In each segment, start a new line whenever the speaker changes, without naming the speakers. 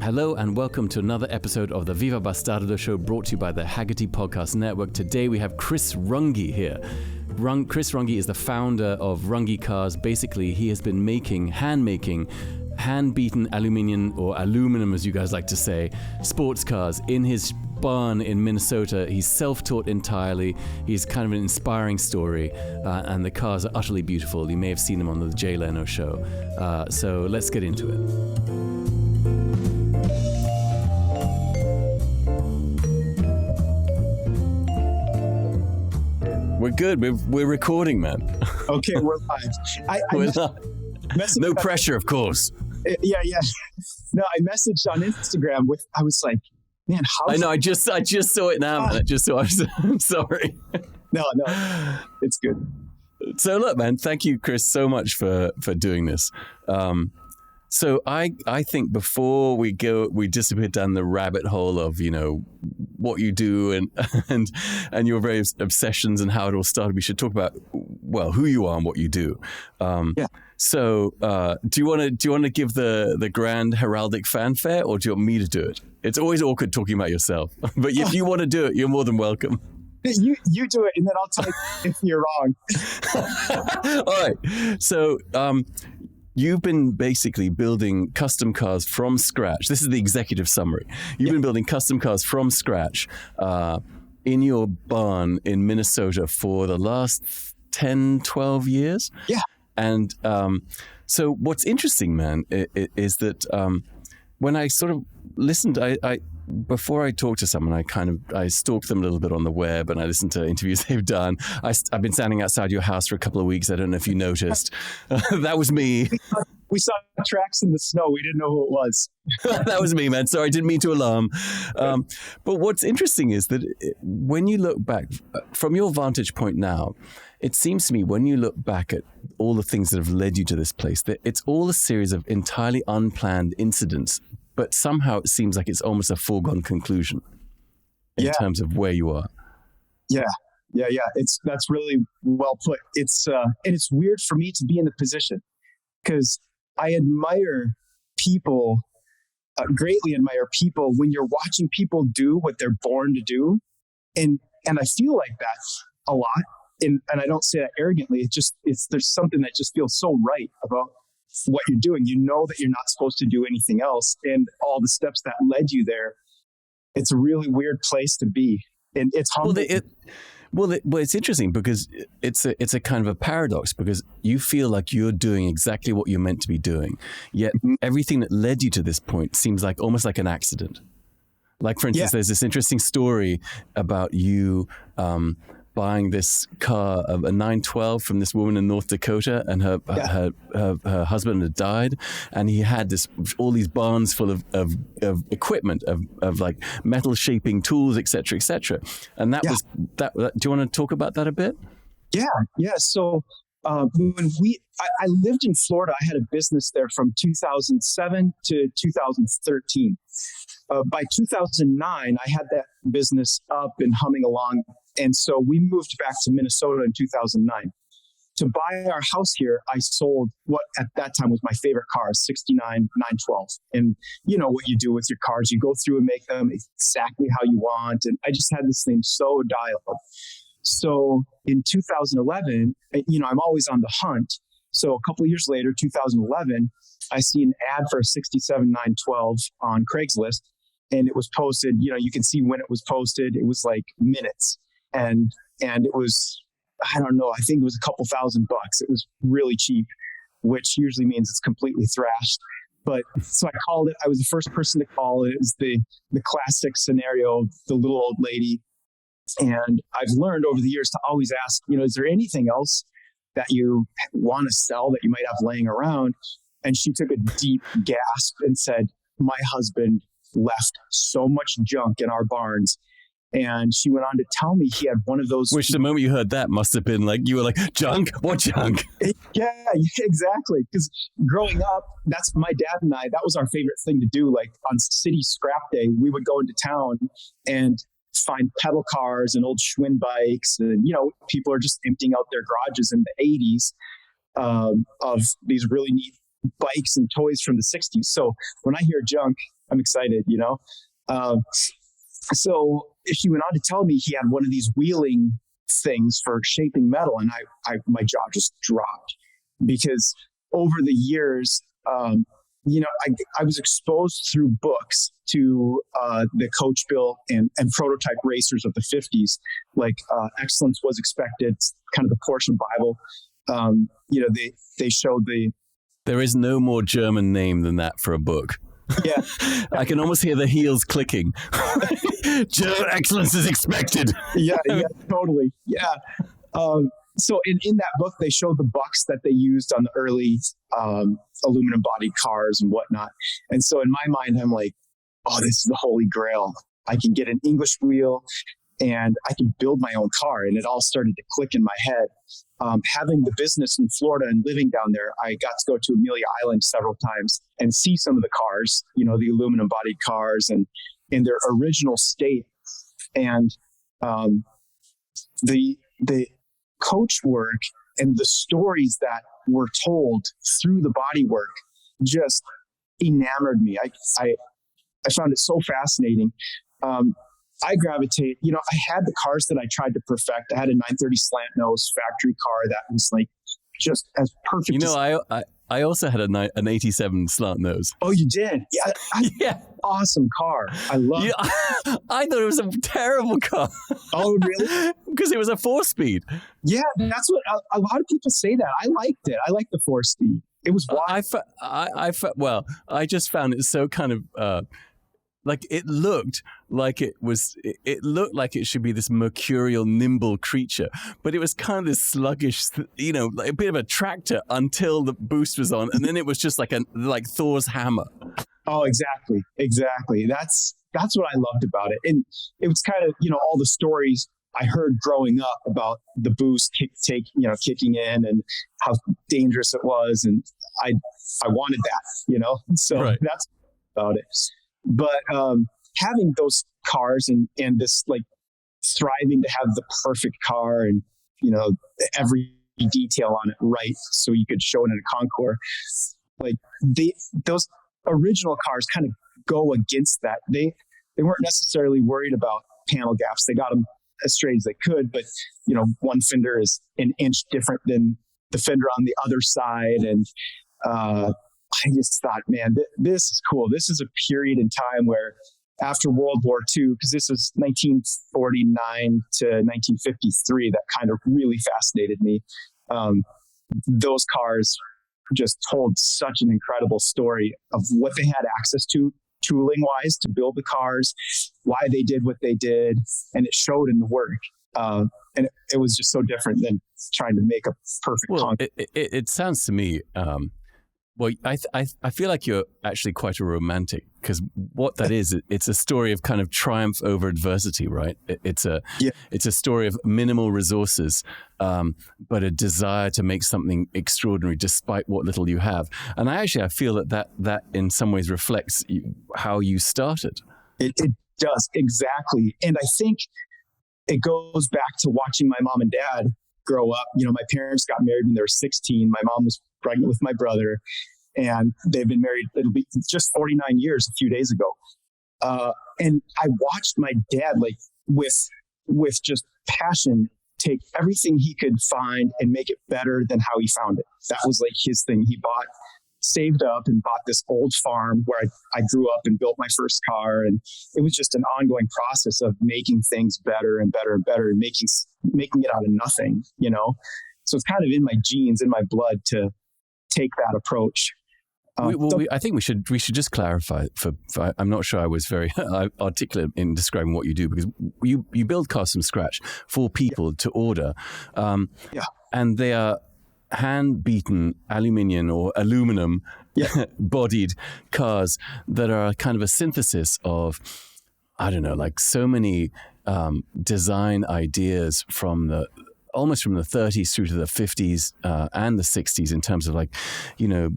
Hello and welcome to another episode of the Viva Bastardo show brought to you by the Hagerty Podcast Network. Today we have Chris Runge here. Chris Runge is the founder of Runge Cars. Basically, he has been hand-beaten aluminum, as you guys like to say, sports cars in his barn in Minnesota. He's self-taught entirely. He's kind of an inspiring story, and the cars are utterly beautiful. You may have seen him on the Leno show. So let's get into it. We're good. We're recording, man.
Okay, we're live.
No pressure, of course.
Yeah. No, I messaged on Instagram I was like, man, how?
I know. I just saw it now. I'm sorry.
No, it's good.
So look, man, thank you, Chris, so much for doing this. So I think before we disappear down the rabbit hole of, what you do and your various obsessions and how it all started, we should talk about, well, who you are and what you do.
Yeah.
So do you want to give the grand heraldic fanfare, or do you want me to do it? It's always awkward talking about yourself, but if you want to do it, you're more than welcome.
You do it, and then I'll tell you if you're wrong.
All right. So you've been basically building custom cars from scratch. This is the executive summary. You've been building custom cars from scratch in your barn in Minnesota for the last 10, 12 years.
Yeah.
And so what's interesting, man, is that when I sort of listened, before I talk to someone, I stalk them a little bit on the web, and I listen to interviews they've done. I've been standing outside your house for a couple of weeks. I don't know if you noticed. That was me.
We saw tracks in the snow. We didn't know who it was.
That was me, man. Sorry, I didn't mean to alarm. But what's interesting is that when you look back from your vantage point now, it seems to me when you look back at all the things that have led you to this place, that it's all a series of entirely unplanned incidents. But somehow it seems like it's almost a foregone conclusion in terms of where you are. Yeah.
That's really well put. It's and it's weird for me to be in the position because I admire people, greatly admire people when you're watching people do what they're born to do, and I feel like that a lot. And I don't say that arrogantly. There's something that just feels so right about what you're doing. You know that you're not supposed to do anything else, and all the steps that led you there. It's a really weird place to be, and it's humbling.
Well, it's interesting because it's a kind of a paradox, because you feel like you're doing exactly what you're meant to be doing, yet everything that led you to this point seems like almost like an accident. Like, for instance, there's this interesting story about you buying this car, a 912 from this woman in North Dakota, and her husband had died, and he had all these barns full of equipment, of like metal shaping tools, etc., and that was that. Do you want to talk about that a bit?
Yeah. So when I lived in Florida, I had a business there from 2007 to 2013. By 2009, I had that business up and humming along. And so we moved back to Minnesota in 2009. To buy our house here, I sold what at that time was my favorite car, 69 912. And you know what you do with your cars. You go through and make them exactly how you want. And I just had this thing so dialed. So in 2011, I'm always on the hunt. So a couple of years later, 2011, I see an ad for a 67 912 on Craigslist. And it was posted, you can see when it was posted. It was like minutes. And it was, I don't know, I think it was a couple $1,000. It was really cheap, which usually means it's completely thrashed. But so I called it. I was the first person to call it. It was the classic scenario, the little old lady. And I've learned over the years to always ask, is there anything else that you want to sell that you might have laying around? And she took a deep gasp and said, my husband left so much junk in our barns. And she went on to tell me he had one of those.
Which the moment you heard that must have been like, you were like, junk? What junk?
Yeah, exactly. Because growing up, that's my dad and I, that was our favorite thing to do. Like on city scrap day, we would go into town and find pedal cars and old Schwinn bikes. And, people are just emptying out their garages in the 80s of these really neat bikes and toys from the 60s. So when I hear junk, I'm excited, you know? So she went on to tell me he had one of these wheeling things for shaping metal. And my jaw just dropped because over the years, you know, I was exposed through books to the coach built and prototype racers of the 50s, like Excellence Was Expected, kind of the Porsche Bible. You know, they showed
There is no more German name than that for a book.
Yeah.
I can almost hear the heels clicking. Excellence is expected.
Yeah, totally. Yeah. So in that book, they showed the bucks that they used on the early aluminum bodied cars and whatnot. And so in my mind, I'm like, oh, this is the holy grail. I can get an English wheel and I can build my own car. And it all started to click in my head. Having the business in Florida and living down there, I got to go to Amelia Island several times and see some of the cars, you know, the aluminum bodied cars and in their original state. And the coach work and the stories that were told through the bodywork just enamored me. I found it so fascinating. I gravitate, you know, I had the cars that I tried to perfect. I had a 930 slant nose factory car that was like just as perfect.
You know, I also had an 87 slant nose.
Oh, you did? Yeah.
Yeah.
Awesome car. I love it.
I thought it was a terrible car.
Oh, really?
Because it was a 4-speed.
Yeah, that's what a lot of people say that. I liked it. I liked the 4-speed. It was wild.
I just found it so kind of like it looked like it looked like it should be this mercurial, nimble creature, but it was kind of this sluggish, you know, like a bit of a tractor until the boost was on, and then it was just like Thor's hammer.
Oh, exactly. That's what I loved about it, and it was kind of, you know, all the stories I heard growing up about the boost kicking in and how dangerous it was, and I wanted that, you know, so right. That's about it. But having those cars and this like striving to have the perfect car and, you know, every detail on it right so you could show it in a concours, like those original cars kind of go against that. They weren't necessarily worried about panel gaps. They got them as straight as they could, but, you know, one fender is an inch different than the fender on the other side. And I just thought, man, this is cool. This is a period in time where after World War II, because this was 1949 to 1953, that kind of really fascinated me. Those cars just told such an incredible story of what they had access to tooling wise to build the cars, why they did what they did. And it showed in the work. And it was just so different than trying to make a perfect concrete.
It sounds to me, well, I feel like you're actually quite a romantic, because what that is, it's a story of kind of triumph over adversity, right? It's a story of minimal resources, but a desire to make something extraordinary despite what little you have. And I feel that in some ways reflects how you started.
It does, exactly. And I think it goes back to watching my mom and dad grow up. You know, my parents got married when they were 16. My mom was pregnant with my brother, and they've been married, it'll be just 49 years a few days ago. And I watched my dad, like with just passion, take everything he could find and make it better than how he found it. That was like his thing. He saved up and bought this old farm where I grew up and built my first car. And it was just an ongoing process of making things better and better and better and making it out of nothing, you know? So it's kind of in my genes, in my blood to take that approach.
I think we should just clarify for I'm not sure I was very articulate in describing what you do, because you build cars from scratch for people to order. And they are hand-beaten aluminium or aluminum bodied cars that are kind of a synthesis of, I don't know, like so many design ideas from almost from the 30s through to the 50s and the 60s, in terms of, like, you know,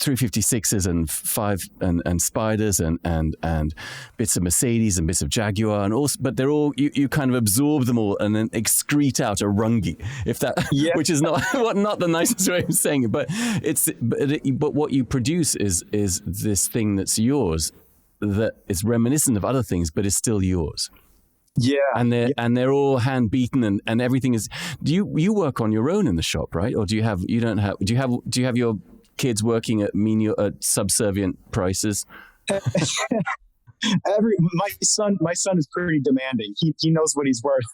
356s and and Spiders and bits of Mercedes and bits of Jaguar, and also, but they're all, you kind of absorb them all and then excrete out a Runge, which is not the nicest way of saying it, but but what you produce is this thing that's yours, that is reminiscent of other things, but is still yours.
Yeah.
And they're all hand beaten and everything is. Do you work on your own in the shop, right? Or do you have your kids working at subservient prices?
My son is pretty demanding. He knows what he's worth,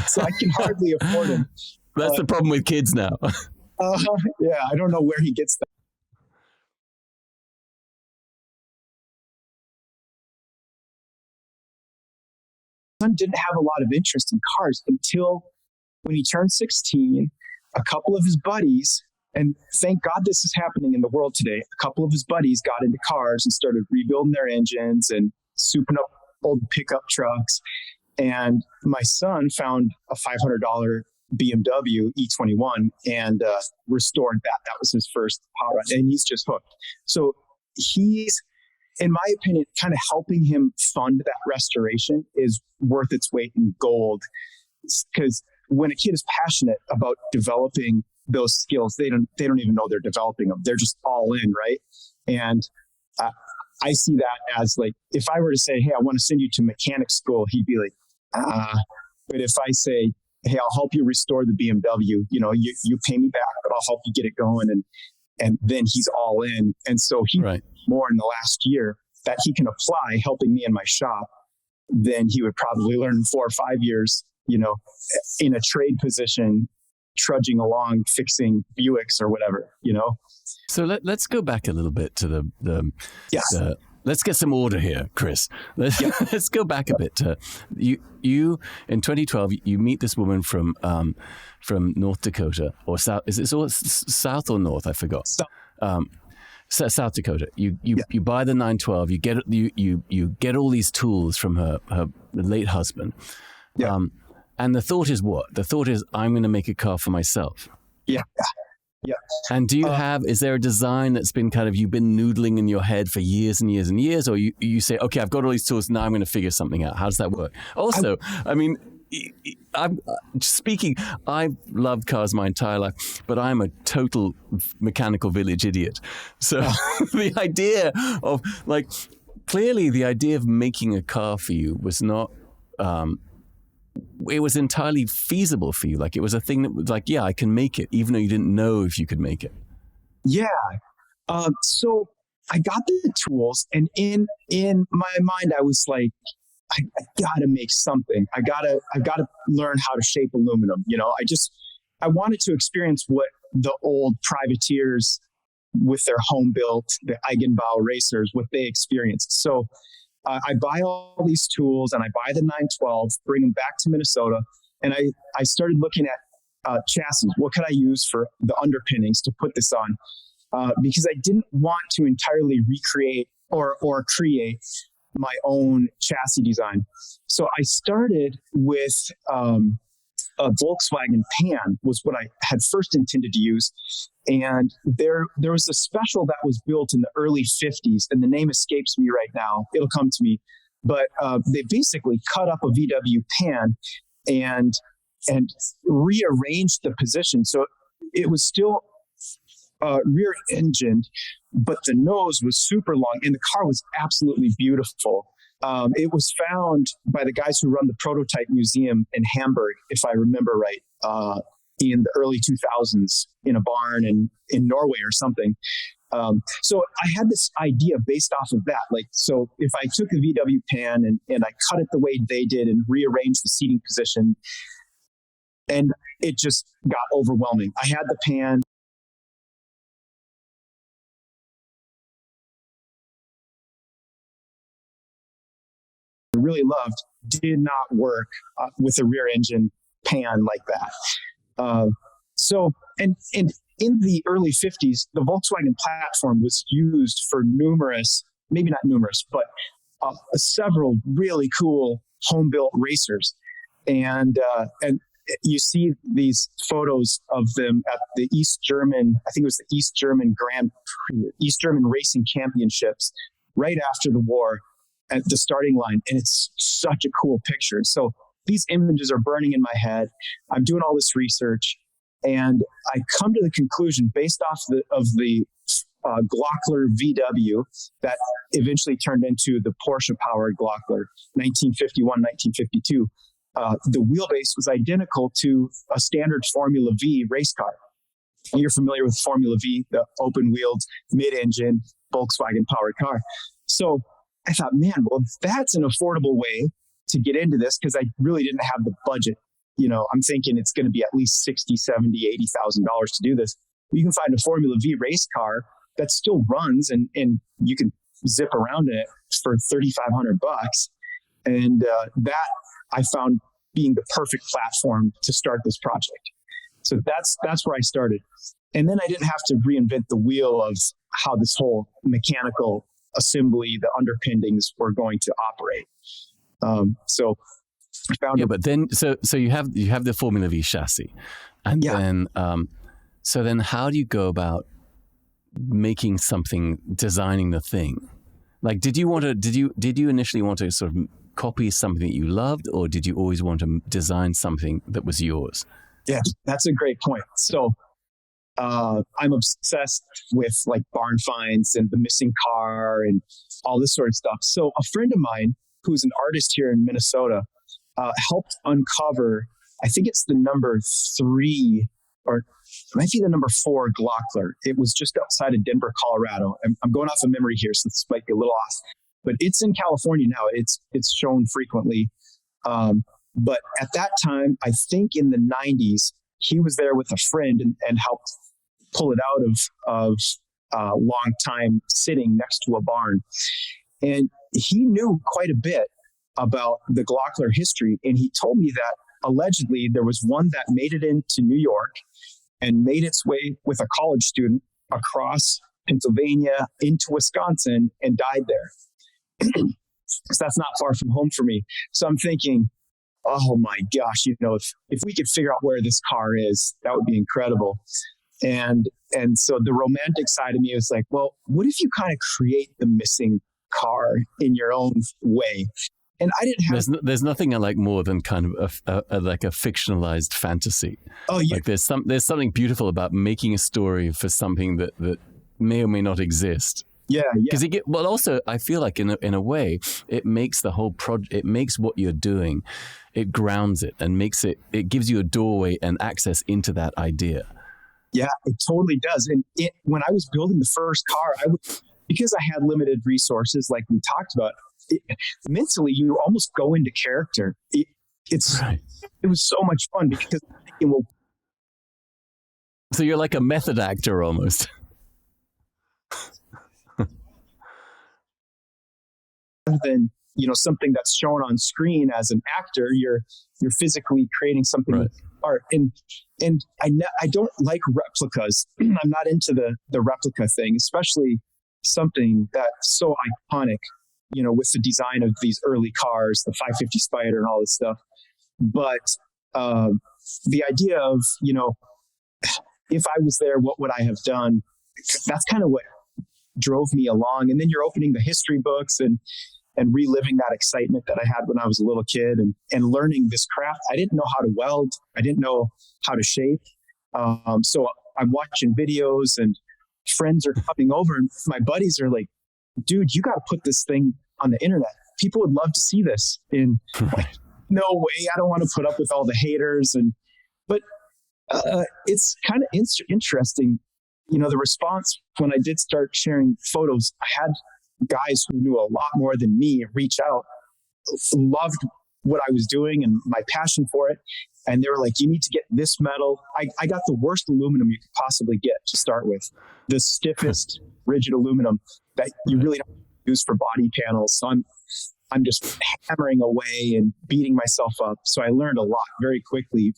so I can hardly afford him.
That's the problem with kids now.
Yeah, I don't know where he gets that. My son didn't have a lot of interest in cars until when he turned 16. A couple of his buddies, and thank God this is happening in the world today, a couple of his buddies got into cars and started rebuilding their engines and souping up old pickup trucks. And my son found a $500 BMW E21 and restored that. That was his first hot rod, and he's just hooked. So he's, in my opinion, kind of helping him fund that restoration is worth its weight in gold. Because when a kid is passionate about developing those skills, they don't even know they're developing them. They're just all in, right? And I see that as like, if I were to say, hey, I want to send you to mechanic school, he'd be like, but if I say, hey, I'll help you restore the BMW, you pay me back, but I'll help you get it going. And then he's all in. And so he more in the last year that he can apply helping me in my shop than he would probably learn in 4 or 5 years, in a trade position, trudging along, fixing Buicks or whatever,
So let's go back a little bit to let's get some order here, Chris. Let's go back a bit. You in 2012, you meet this woman from North Dakota or South. Is it South or North? I forgot. South Dakota. You buy the 912. You get all these tools from her late husband. Yeah. And the thought is what? The thought is I'm going to make a car for myself.
Yeah. Yeah.
And do you is there a design that's been you've been noodling in your head for years and years and years, or you say, okay, I've got all these tools, now I'm going to figure something out? How does that work? Also, I've loved cars my entire life, but I'm a total mechanical village idiot. So the idea of clearly the idea of making a car for you was not, it was entirely feasible for you. It was a thing that was I can make it, even though you didn't know if you could make it.
Yeah. So I got the tools, and in my mind, I was like, I gotta make something. I gotta learn how to shape aluminum. I wanted to experience what the old privateers with their home built, the Eigenbau racers, what they experienced. So I buy all these tools and I buy the 912, bring them back to Minnesota. And I started looking at chassis. What could I use for the underpinnings to put this on? Because I didn't want to entirely recreate or create my own chassis design. So I started with a Volkswagen pan was what I had first intended to use. And there was a special that was built in the early 50s, and the name escapes me right now. It'll come to me. But they basically cut up a VW pan and rearranged the position. So it was still rear engined, but the nose was super long, and the car was absolutely beautiful. It was found by the guys who run the prototype museum in Hamburg, if I remember right, in the early 2000s in a barn in Norway or something. So I had this idea based off of that. So if I took a VW pan and I cut it the way they did and rearranged the seating position, and it just got overwhelming. I had the pan. Really loved, did not work with a rear engine pan like that. So in the early 50s, the Volkswagen platform was used for numerous, maybe not numerous, but several really cool home-built racers. And you see these photos of them at the East German, I think it was the East German East German Racing Championships right after the war, at the starting line. And it's such a cool picture. So these images are burning in my head. I'm doing all this research, and I come to the conclusion based off of the Glockler VW that eventually turned into the Porsche powered Glockler, 1951, 1952. The wheelbase was identical to a standard Formula V race car. You're familiar with Formula V, the open-wheeled, mid-engine, Volkswagen powered car. So I thought, man, well, that's an affordable way to get into this, because I really didn't have the budget. I'm thinking it's going to be at least $60,000, $70,000, $80,000 to do this. You can find a Formula V race car that still runs and you can zip around in it for $3,500. And that I found being the perfect platform to start this project. So that's where I started. And then I didn't have to reinvent the wheel of how this whole mechanical assembly, the underpinnings were going to operate. So I found
but then so you have the Formula V chassis, and then so then how do you go about making something, designing the thing? Like, did you initially want to sort of copy something that you loved, or did you always want to design something that was yours?
Yeah, that's a great point. So I'm obsessed with like barn finds and the missing car and all this sort of stuff. So a friend of mine who's an artist here in Minnesota helped uncover, I think it's the number 3 or it might be the number 4 Glockler. It was just outside of Denver, Colorado. I'm going off of memory here, so this might be a little off, but it's in California now. It's shown frequently. But at that time, I think in the 90s, he was there with a friend and helped pull it out of long time sitting next to a barn. And he knew quite a bit about the Glockler history. And he told me that allegedly there was one that made it into New York and made its way with a college student across Pennsylvania into Wisconsin and died there. So that's not far from home for me. So I'm thinking, oh my gosh, if we could figure out where this car is, that would be incredible. And so the romantic side of me was like, well, what if you kind of create the missing car in your own way? And I didn't have.
There's nothing I like more than kind of like a fictionalized fantasy. Oh yeah. Like there's something beautiful about making a story for something that may or may not exist.
Yeah.
Because also I feel like in a way it makes the whole project. It makes what you're doing, it grounds it and it gives you a doorway and access into that idea.
Yeah, it totally does. And when I was building the first car, because I had limited resources, like we talked about, mentally you almost go into character. It was so much fun because
so you're like a method actor almost.
Than something that's shown on screen as an actor, you're physically creating something with art. And I don't like replicas. I'm not into the replica thing, especially something that's so iconic, with the design of these early cars, the 550 Spider and all this stuff. But the idea of, if I was there, what would I have done? That's kind of what drove me along. And then you're opening the history books and reliving that excitement that I had when I was a little kid and learning this craft. I didn't know how to weld. I didn't know how to shape. So I'm watching videos and friends are coming over and my buddies are like, dude, you got to put this thing on the internet. People would love to see this. And like, no way. I don't want to put up with all the haters. But it's kind of interesting. The response when I did start sharing photos, I had guys who knew a lot more than me reach out, loved what I was doing and my passion for it. And they were like, you need to get this metal. I got the worst aluminum you could possibly get to start with, the stiffest rigid aluminum that you really don't use for body panels. So I'm just hammering away and beating myself up. So I learned a lot very quickly,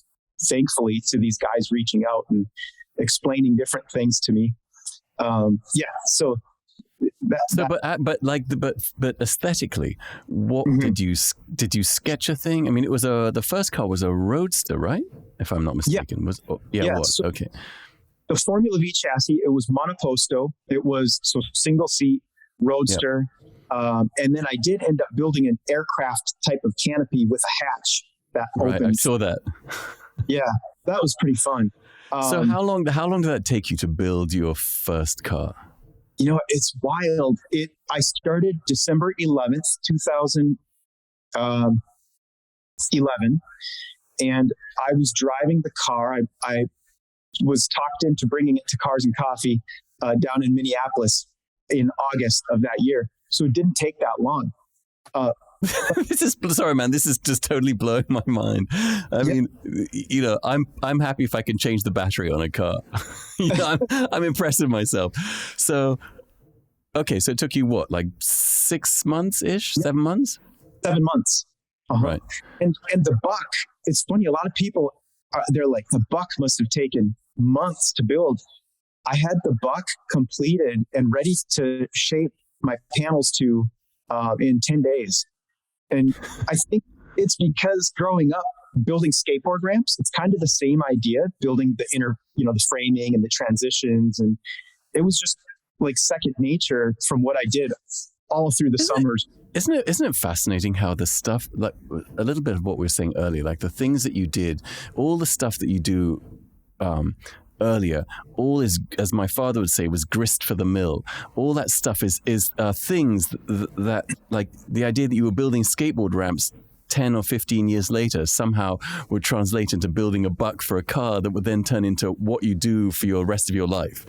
thankfully, to these guys reaching out and explaining different things to me. So but aesthetically, what did you sketch a thing? I mean, it was the first car was a Roadster, right? If I'm not mistaken, it was. So
okay.
The Formula V chassis, it was monoposto. It was single seat Roadster, and then I did end up building an aircraft type of canopy with a hatch that opened.
I saw that.
Yeah, that was pretty fun.
So how long did that take you to build your first car?
It's wild. I started December 11th, 2011, and I was driving the car. I was talked into bringing it to Cars and Coffee down in Minneapolis in August of that year. So it didn't take that long.
Sorry, man. This is just totally blowing my mind. I mean, I'm happy if I can change the battery on a car. I'm impressed with myself. So, okay. So it took you what, like 6 months ish, 7 months?
7 months. Uh-huh.
Right.
And the buck, it's funny. A lot of people, they're like, the buck must have taken months to build. I had the buck completed and ready to shape my panels to in 10 days. And I think it's because growing up building skateboard ramps, it's kind of the same idea, building the inner, the framing and the transitions. And it was just like second nature from what I did all through the summers.
Isn't it fascinating how the stuff, like a little bit of what we were saying earlier, like the things that you did, all the stuff that you do earlier, all is, as my father would say, was grist for the mill. All that stuff is things that like the idea that you were building skateboard ramps 10 or 15 years later somehow would translate into building a buck for a car that would then turn into what you do for your rest of your life.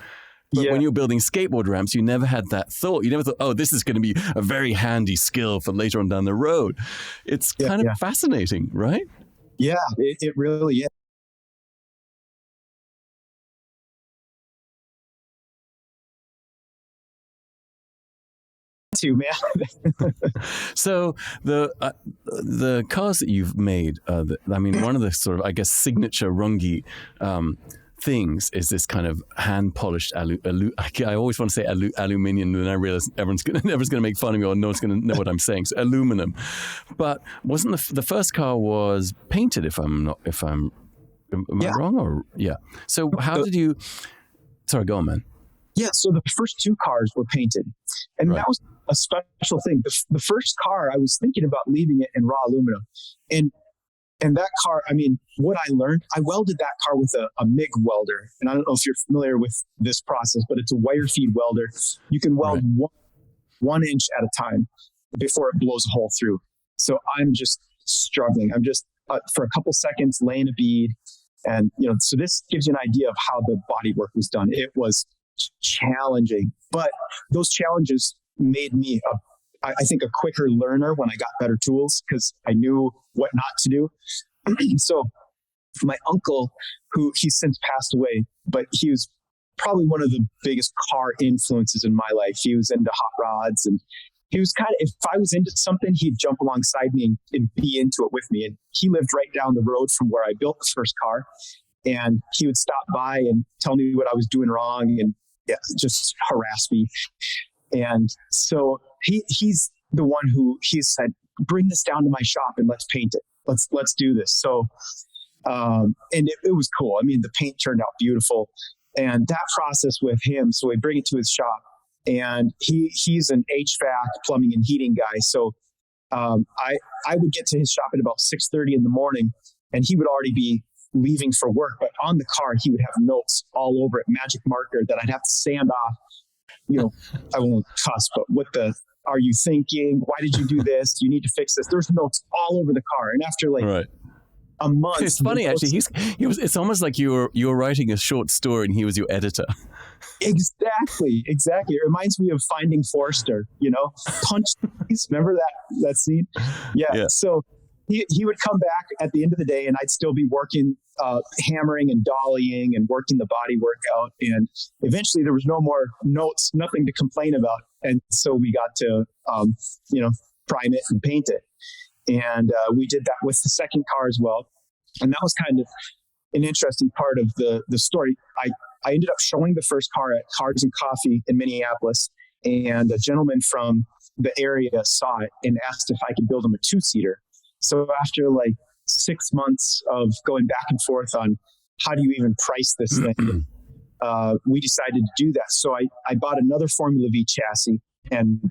But when you were building skateboard ramps, you never had that thought. You never thought, oh, this is going to be a very handy skill for later on down the road. It's kind of fascinating, right?
Yeah, it really is. Man.
So the cars that you've made, one of the sort of, I guess, signature Runge things is this kind of hand polished I always want to say aluminium, and I realize everyone's going to make fun of me, or no one's going to know what I'm saying. So aluminum, but wasn't the first car was painted? Am I wrong? Or So how did you? Sorry, go on, man.
Yeah, so the first two cars were painted, and that was a special thing. The first car, I was thinking about leaving it in raw aluminum, and that car, I mean, what I learned, I welded that car with a MIG welder, and I don't know if you're familiar with this process, but it's a wire feed welder. You can weld one inch at a time before it blows a hole through. So I'm just struggling. I'm just for a couple seconds laying a bead, and so this gives you an idea of how the bodywork was done. It was challenging, but those challenges made me I think a quicker learner when I got better tools, because I knew what not to do. So my uncle, who he's since passed away, but he was probably one of the biggest car influences in my life. He was into hot rods, and he was kind of, if I was into something, he'd jump alongside me and be into it with me. And he lived right down the road from where I built the first car, and he would stop by and tell me what I was doing wrong and just harass me. And so he's the one who he said, bring this down to my shop and let's paint it. Let's do this. So, and it was cool. I mean, the paint turned out beautiful, and that process with him. So we bring it to his shop, and he's an HVAC, plumbing and heating guy. So, I would get to his shop at about 6:30 in the morning, and he would already be leaving for work, but on the car, he would have notes all over it, magic marker that I'd have to sand off. I won't cuss, but are you thinking? Why did you do this? You need to fix this. There's notes all over the car. And after a month.
It's funny, actually. It's almost like you were writing a short story and he was your editor.
Exactly. It reminds me of Finding Forrester, punch these. Remember that scene? Yeah. So he would come back at the end of the day, and I'd still be working, hammering and dollying and working the body work out. And eventually there was no more notes, nothing to complain about. And so we got to, prime it and paint it. And we did that with the second car as well. And that was kind of an interesting part of the story. I ended up showing the first car at Cars and Coffee in Minneapolis, and a gentleman from the area saw it and asked if I could build him a 2-seater. So after 6 months of going back and forth on how do you even price this thing, we decided to do that. So I bought another Formula V chassis, and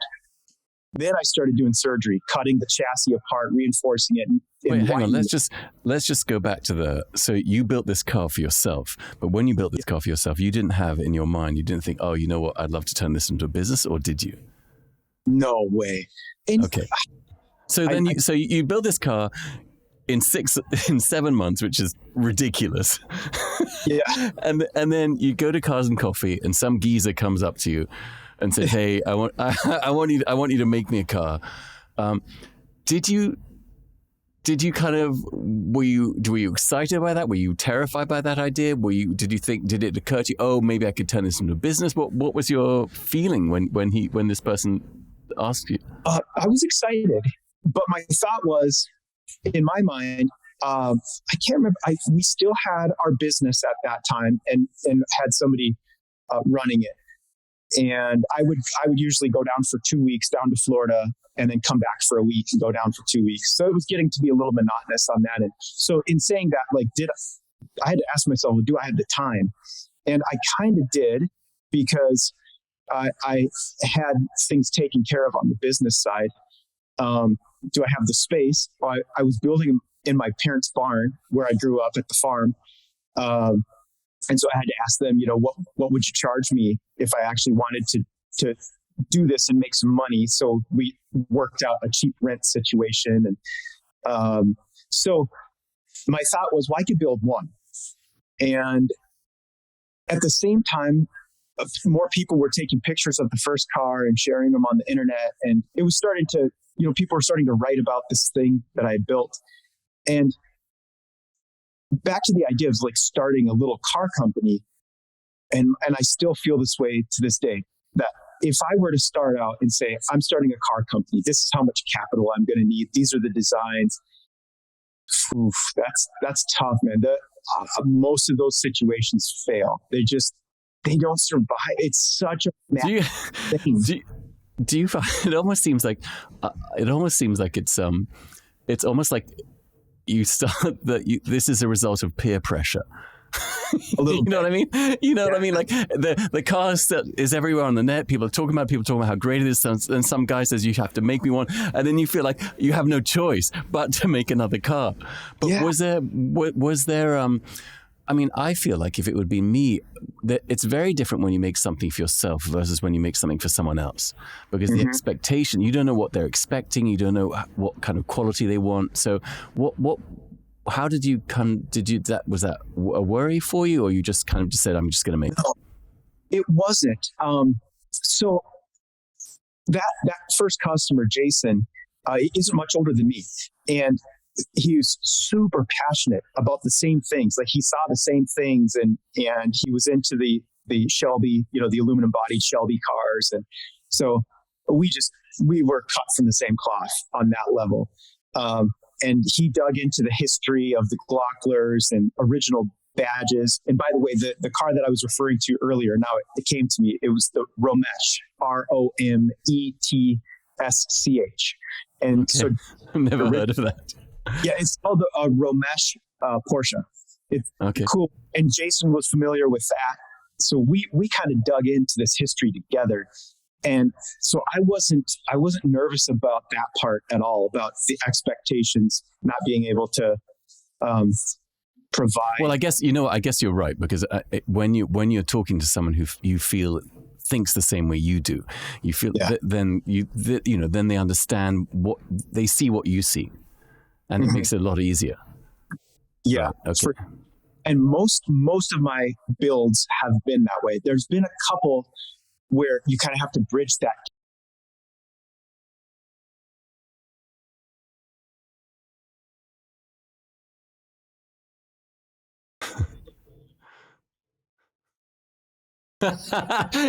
then I started doing surgery, cutting the chassis apart, reinforcing it.
Wait, hang on. Let's just go back to so you built this car for yourself, but when you built this car for yourself, you didn't have in your mind, you didn't think, oh, you know what, I'd love to turn this into a business, or did you?
No way.
Okay. So then you build this car in 7 months, which is ridiculous.
Yeah.
and then you go to Cars and Coffee, and some geezer comes up to you and says, "Hey, I want you to make me a car." Did you kind of were you excited by that? Were you terrified by that idea? Did it occur to you, oh, maybe I could turn this into a business? What was your feeling when this person asked you?
I was excited, but my thought was, in my mind, I can't remember. We still had our business at that time, and had somebody running it. And I would usually go down for 2 weeks down to Florida, and then come back for a week and go down for 2 weeks. So it was getting to be a little monotonous on that end. So in saying that, like, I had to ask myself, well, do I have the time? And I kind of did, because I had things taken care of on the business side. Do I have the space? Well, I was building in my parents' barn where I grew up at the farm. And so I had to ask them, what would you charge me if I actually wanted to do this and make some money? So we worked out a cheap rent situation. And so my thought was, well, I could build one. And at the same time, more people were taking pictures of the first car and sharing them on the internet. And it was starting to, people were starting to write about this thing that I had built. And back to the idea of like starting a little car company. And I still feel this way to this day, that if I were to start out and say, I'm starting a car company, this is how much capital I'm going to need, these are the designs. Oof, that's tough, man. Most of those situations fail. They don't survive. It's such a massive thing.
Do you find it almost seems like it's almost like you start that this is a result of peer pressure. You know what I mean? What I mean? Like the car is everywhere on the net. People talking about how great it is. And some guy says you have to make me one, and then you feel like you have no choice but to make another car. But was there? I mean, I feel like if it would be me, that it's very different when you make something for yourself versus when you make something for someone else, because the expectation, you don't know what they're expecting, you don't know what kind of quality they want. So how was that a worry for you, or you just kind of just said, I'm just going to make it?
No, it wasn't. So that first customer, Jason, isn't much older than me. And he was super passionate about the same things. Like, he saw the same things, and he was into the Shelby, the aluminum bodied Shelby cars. And so we were cut from the same cloth on that level. And he dug into the history of the Glocklers and original badges. And by the way, the car that I was referring to earlier, now it came to me, it was the Romesh, Rometsch. And okay. So
I've never heard of that.
Yeah, it's called a Romesh Porsche. It's okay. Cool. And Jason was familiar with that. So we kind of dug into this history together. And so I wasn't nervous about that part at all, about the expectations not being able to provide.
Well, I guess you're right, because when you're talking to someone who you feel thinks the same way you do, you feel then they understand they see what you see, and it makes it a lot easier.
Yeah.
Okay.
And most of my builds have been that way. There's been a couple where you kind of have to bridge that.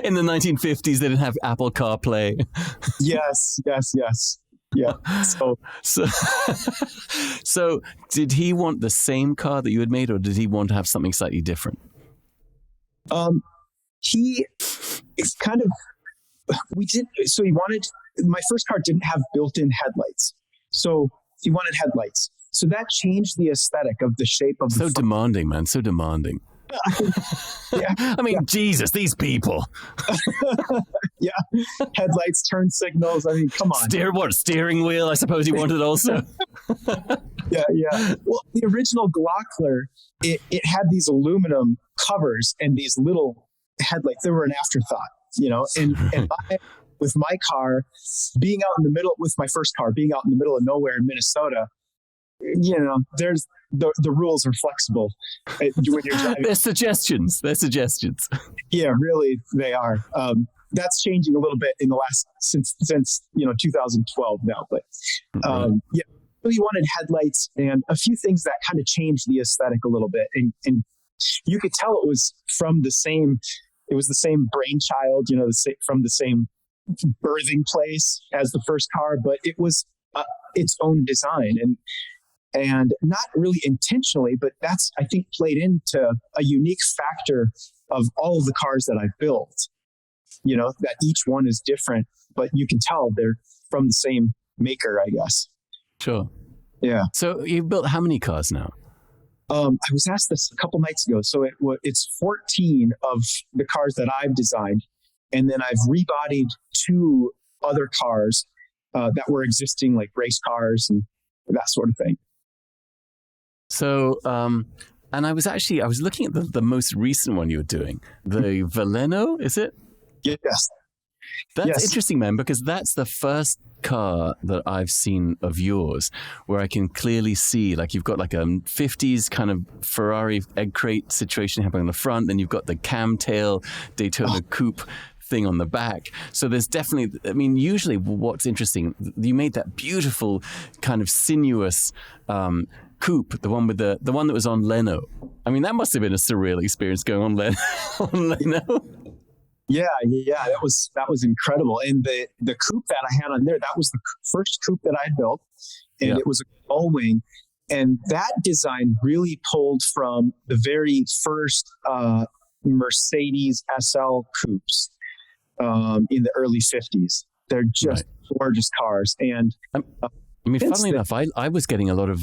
In the 1950s, they didn't have Apple CarPlay.
Yes. Yeah.
So did he want the same car that you had made, or did he want to have something slightly different?
It's kind of, he wanted, my first car didn't have built-in headlights. So he wanted headlights. So that changed the aesthetic of the shape of the
demanding, man. So demanding.
Yeah.
I mean, Jesus, these people.
Yeah. Headlights, turn signals. I mean, come on.
Steering wheel, I suppose you wanted also.
Yeah. Well, the original Glockler, it had these aluminum covers and these little headlights. They were an afterthought, and with my car being out in the middle, with my first car being out in the middle of nowhere in Minnesota, there's the rules are flexible when you're driving.
They're suggestions.
Yeah, really, they are. That's changing a little bit in the last since 2012 now, but yeah. We wanted headlights and a few things that kind of changed the aesthetic a little bit, and you could tell it was from the same. It was the same brainchild, from the same birthing place as the first car, but it was its own design and not really intentionally, but that's, I think, played into a unique factor of all of the cars that I've built, that each one is different, but you can tell they're from the same maker, I guess.
Sure.
Yeah.
So you've built how many cars now?
I was asked this a couple nights ago. So it's 14 of the cars that I've designed. And then I've rebodied 2 other cars that were existing, like race cars and that sort of thing.
So, and I was looking at the most recent one you were doing, the Leno, is it?
Yes.
That's interesting, man, because that's the first car that I've seen of yours where I can clearly see, like, you've got like a 50s kind of Ferrari egg crate situation happening on the front, then you've got the camtail Daytona coupe thing on the back. So there's definitely, I mean, usually what's interesting, you made that beautiful kind of sinuous coupe, the one that was on Leno. I mean, that must have been a surreal experience going on Leno.
Yeah, that was incredible. And the coupe that I had on there, that was the first coupe that I built, and it was a gull wing. And that design really pulled from the very first Mercedes SL coupes in the early 50s. They're just gorgeous cars. And
I mean, funnily enough, I was getting a lot of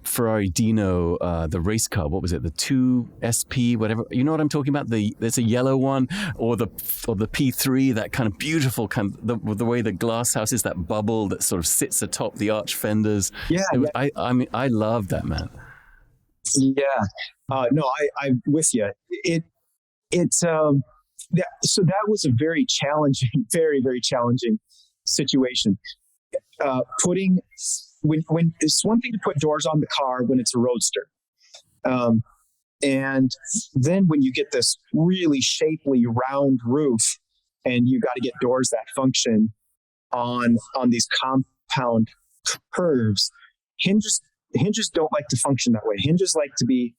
Ferrari Dino, the race car. What was it? The 2SP, whatever. You know what I'm talking about? There's a yellow one, or the P3, that kind of beautiful the way the glass house is, that bubble that sort of sits atop the arch fenders.
Yeah.
I mean, I love that, man.
Yeah. No, I'm with you. So that was a very challenging, very, very challenging situation. When it's one thing to put doors on the car when it's a roadster, and then when you get this really shapely round roof, and you got to get doors that function on these compound curves, hinges don't like to function that way. Hinges like to be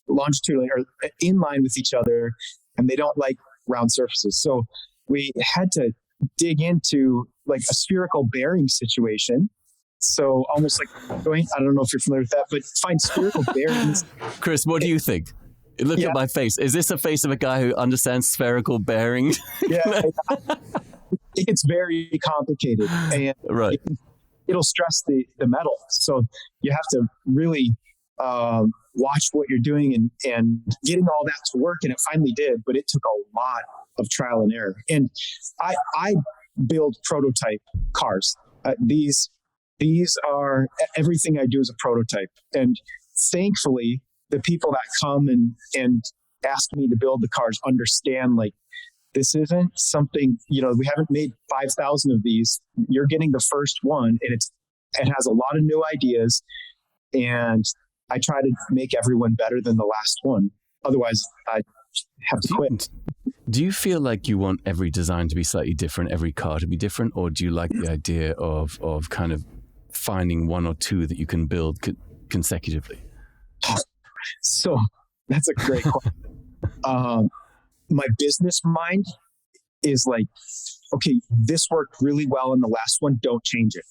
longitudinally or in line with each other, and they don't like round surfaces. So we had to dig into like a spherical bearing situation. So almost like joint. I don't know if you're familiar with that, but find spherical bearings.
Chris, what do you think? Look at my face. Is this a face of a guy who understands spherical bearings?
Yeah. It's very complicated, and it'll stress the metal. So you have to really watch what you're doing and getting all that to work. And it finally did, but it took a lot of trial and error. And I build prototype cars. These are, everything I do is a prototype. And thankfully, the people that come and ask me to build the cars understand, like, this isn't something, we haven't made 5,000 of these. You're getting the first one, and it has a lot of new ideas. And I try to make everyone better than the last one. Otherwise, I have to quit.
Do you feel like you want every design to be slightly different, every car to be different, or do you like the idea of kind of finding one or two that you can build consecutively?
So that's a great question. My business mind is like, okay, this worked really well in the last one, don't change it.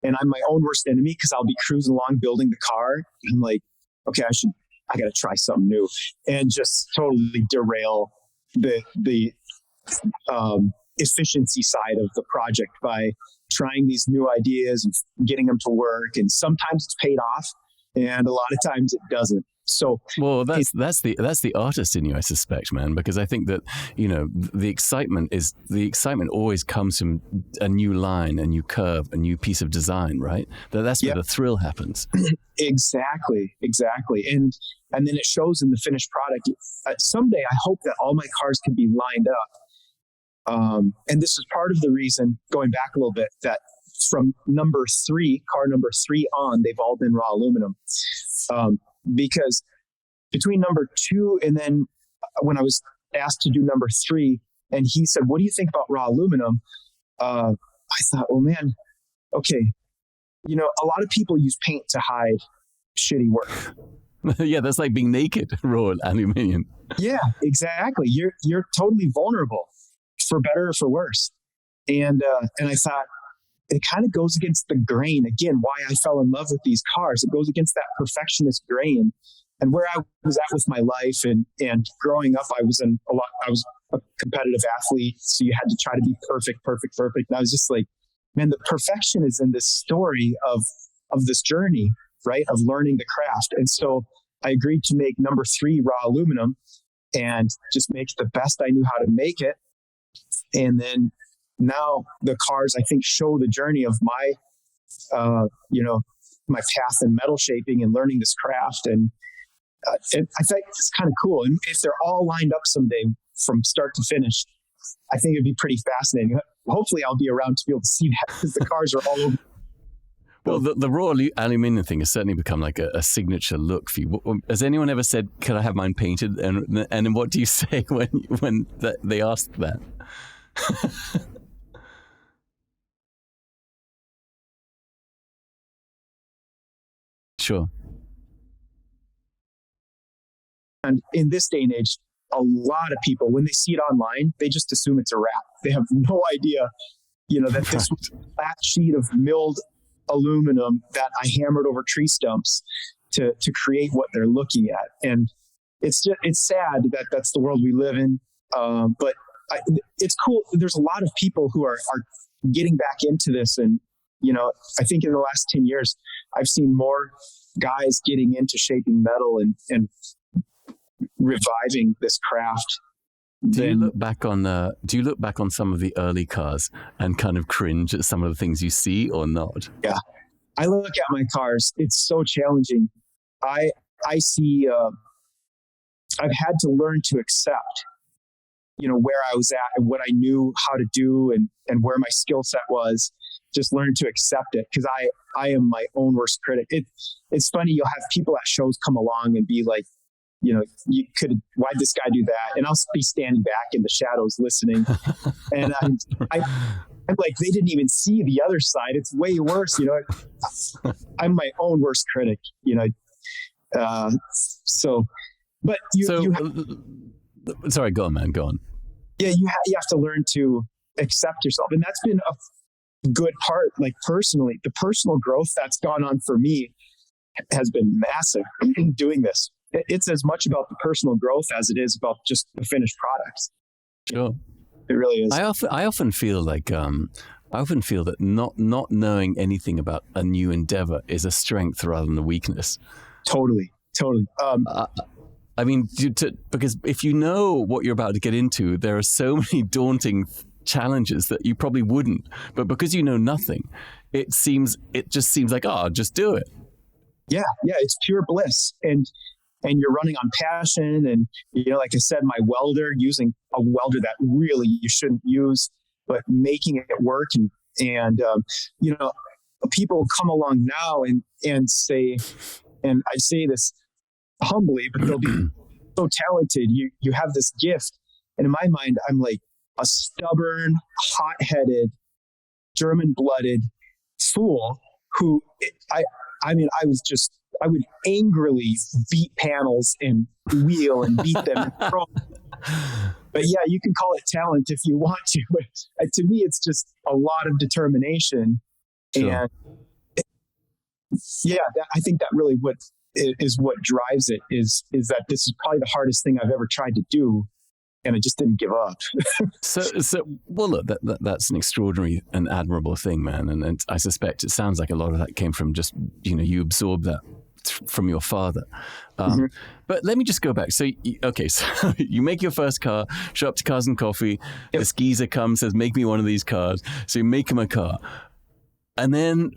And I'm my own worst enemy, because I'll be cruising along building the car, and I'm like, okay, I got to try something new, and just totally derail the efficiency side of the project by trying these new ideas and getting them to work. And sometimes it's paid off, and a lot of times it doesn't. So,
well, that's the artist in you, I suspect, man, because I think that, you know, the excitement always comes from a new line, a new curve, a new piece of design, right? That's where the thrill happens.
Exactly. And then it shows in the finished product. Someday, I hope that all my cars can be lined up. And this is part of the reason, going back a little bit, that from car number 3 on, they've all been raw aluminum. Because between number 2 and then when I was asked to do number 3, and he said, "What do you think about raw aluminum?" I thought, "Oh man, okay. You know, a lot of people use paint to hide shitty work."
Yeah, that's like being naked, raw aluminum.
Yeah, exactly. You're totally vulnerable, for better or for worse. And I thought, it kind of goes against the grain. Again, why I fell in love with these cars. It goes against that perfectionist grain. And where I was at with my life and growing up, I was a competitive athlete. So you had to try to be perfect. And I was just like, man, the perfection is in this story of this journey, right? Of learning the craft. And so I agreed to make number 3 raw aluminum and just make the best I knew how to make it. And then now the cars, I think, show the journey of my, my path in metal shaping and learning this craft. And I think it's kind of cool. And if they're all lined up someday from start to finish, I think it'd be pretty fascinating. Hopefully I'll be around to be able to see that because the cars are all over.
Well, the raw aluminum thing has certainly become like a signature look for you. Has anyone ever said, "Could I have mine painted?" And what do you say when they ask that? Sure.
And in this day and age, a lot of people, when they see it online, they just assume it's a wrap. They have no idea, that this was a flat sheet of milled aluminum that I hammered over tree stumps to create what they're looking at. And it's sad that that's the world we live in. But it's cool. There's a lot of people who are getting back into this. And, I think in the last 10 years, I've seen more guys getting into shaping metal and reviving this craft.
Do you look back on some of the early cars and kind of cringe at some of the things you see, or not?
Yeah, I look at my cars. It's so challenging. I see. I've had to learn to accept, where I was at and what I knew how to do and where my skill set was. Just learn to accept it, because I am my own worst critic. It's funny. You'll have people at shows come along and be like, why'd this guy do that? And I'll be standing back in the shadows listening. And I'm like, they didn't even see the other side. It's way worse. I'm my own worst critic,
sorry, go on, man. Go on.
Yeah. You have to learn to accept yourself. And that's been a good part. Like personally, the personal growth that's gone on for me has been massive doing this. It's as much about the personal growth as it is about just the finished products.
Sure.
It really is.
I often feel like, that not knowing anything about a new endeavor is a strength rather than a weakness.
Totally.
I mean, because if you know what you're about to get into, there are so many daunting challenges that you probably wouldn't. But because you know nothing, it just seems like, just do it.
Yeah, it's pure bliss. And you're running on passion. And, like I said, my welder, using a welder that really you shouldn't use, but making it work. And people come along now and say, and I say this humbly, but they'll be so talented. You have this gift. And in my mind, I'm like a stubborn, hot-headed, German-blooded fool who I would angrily beat panels and wheel and beat them. But yeah, you can call it talent if you want to. But to me, it's just a lot of determination. Sure. And I think that really what drives it is that this is probably the hardest thing I've ever tried to do. And I just didn't give up.
Well, look, that's an extraordinary and admirable thing, man. And I suspect it sounds like a lot of that came from just, you absorb that from your father. But let me just go back. So, so you make your first car, show up to Cars and Coffee. Yep. This geezer comes, says, make me one of these cars. So you make him a car. And then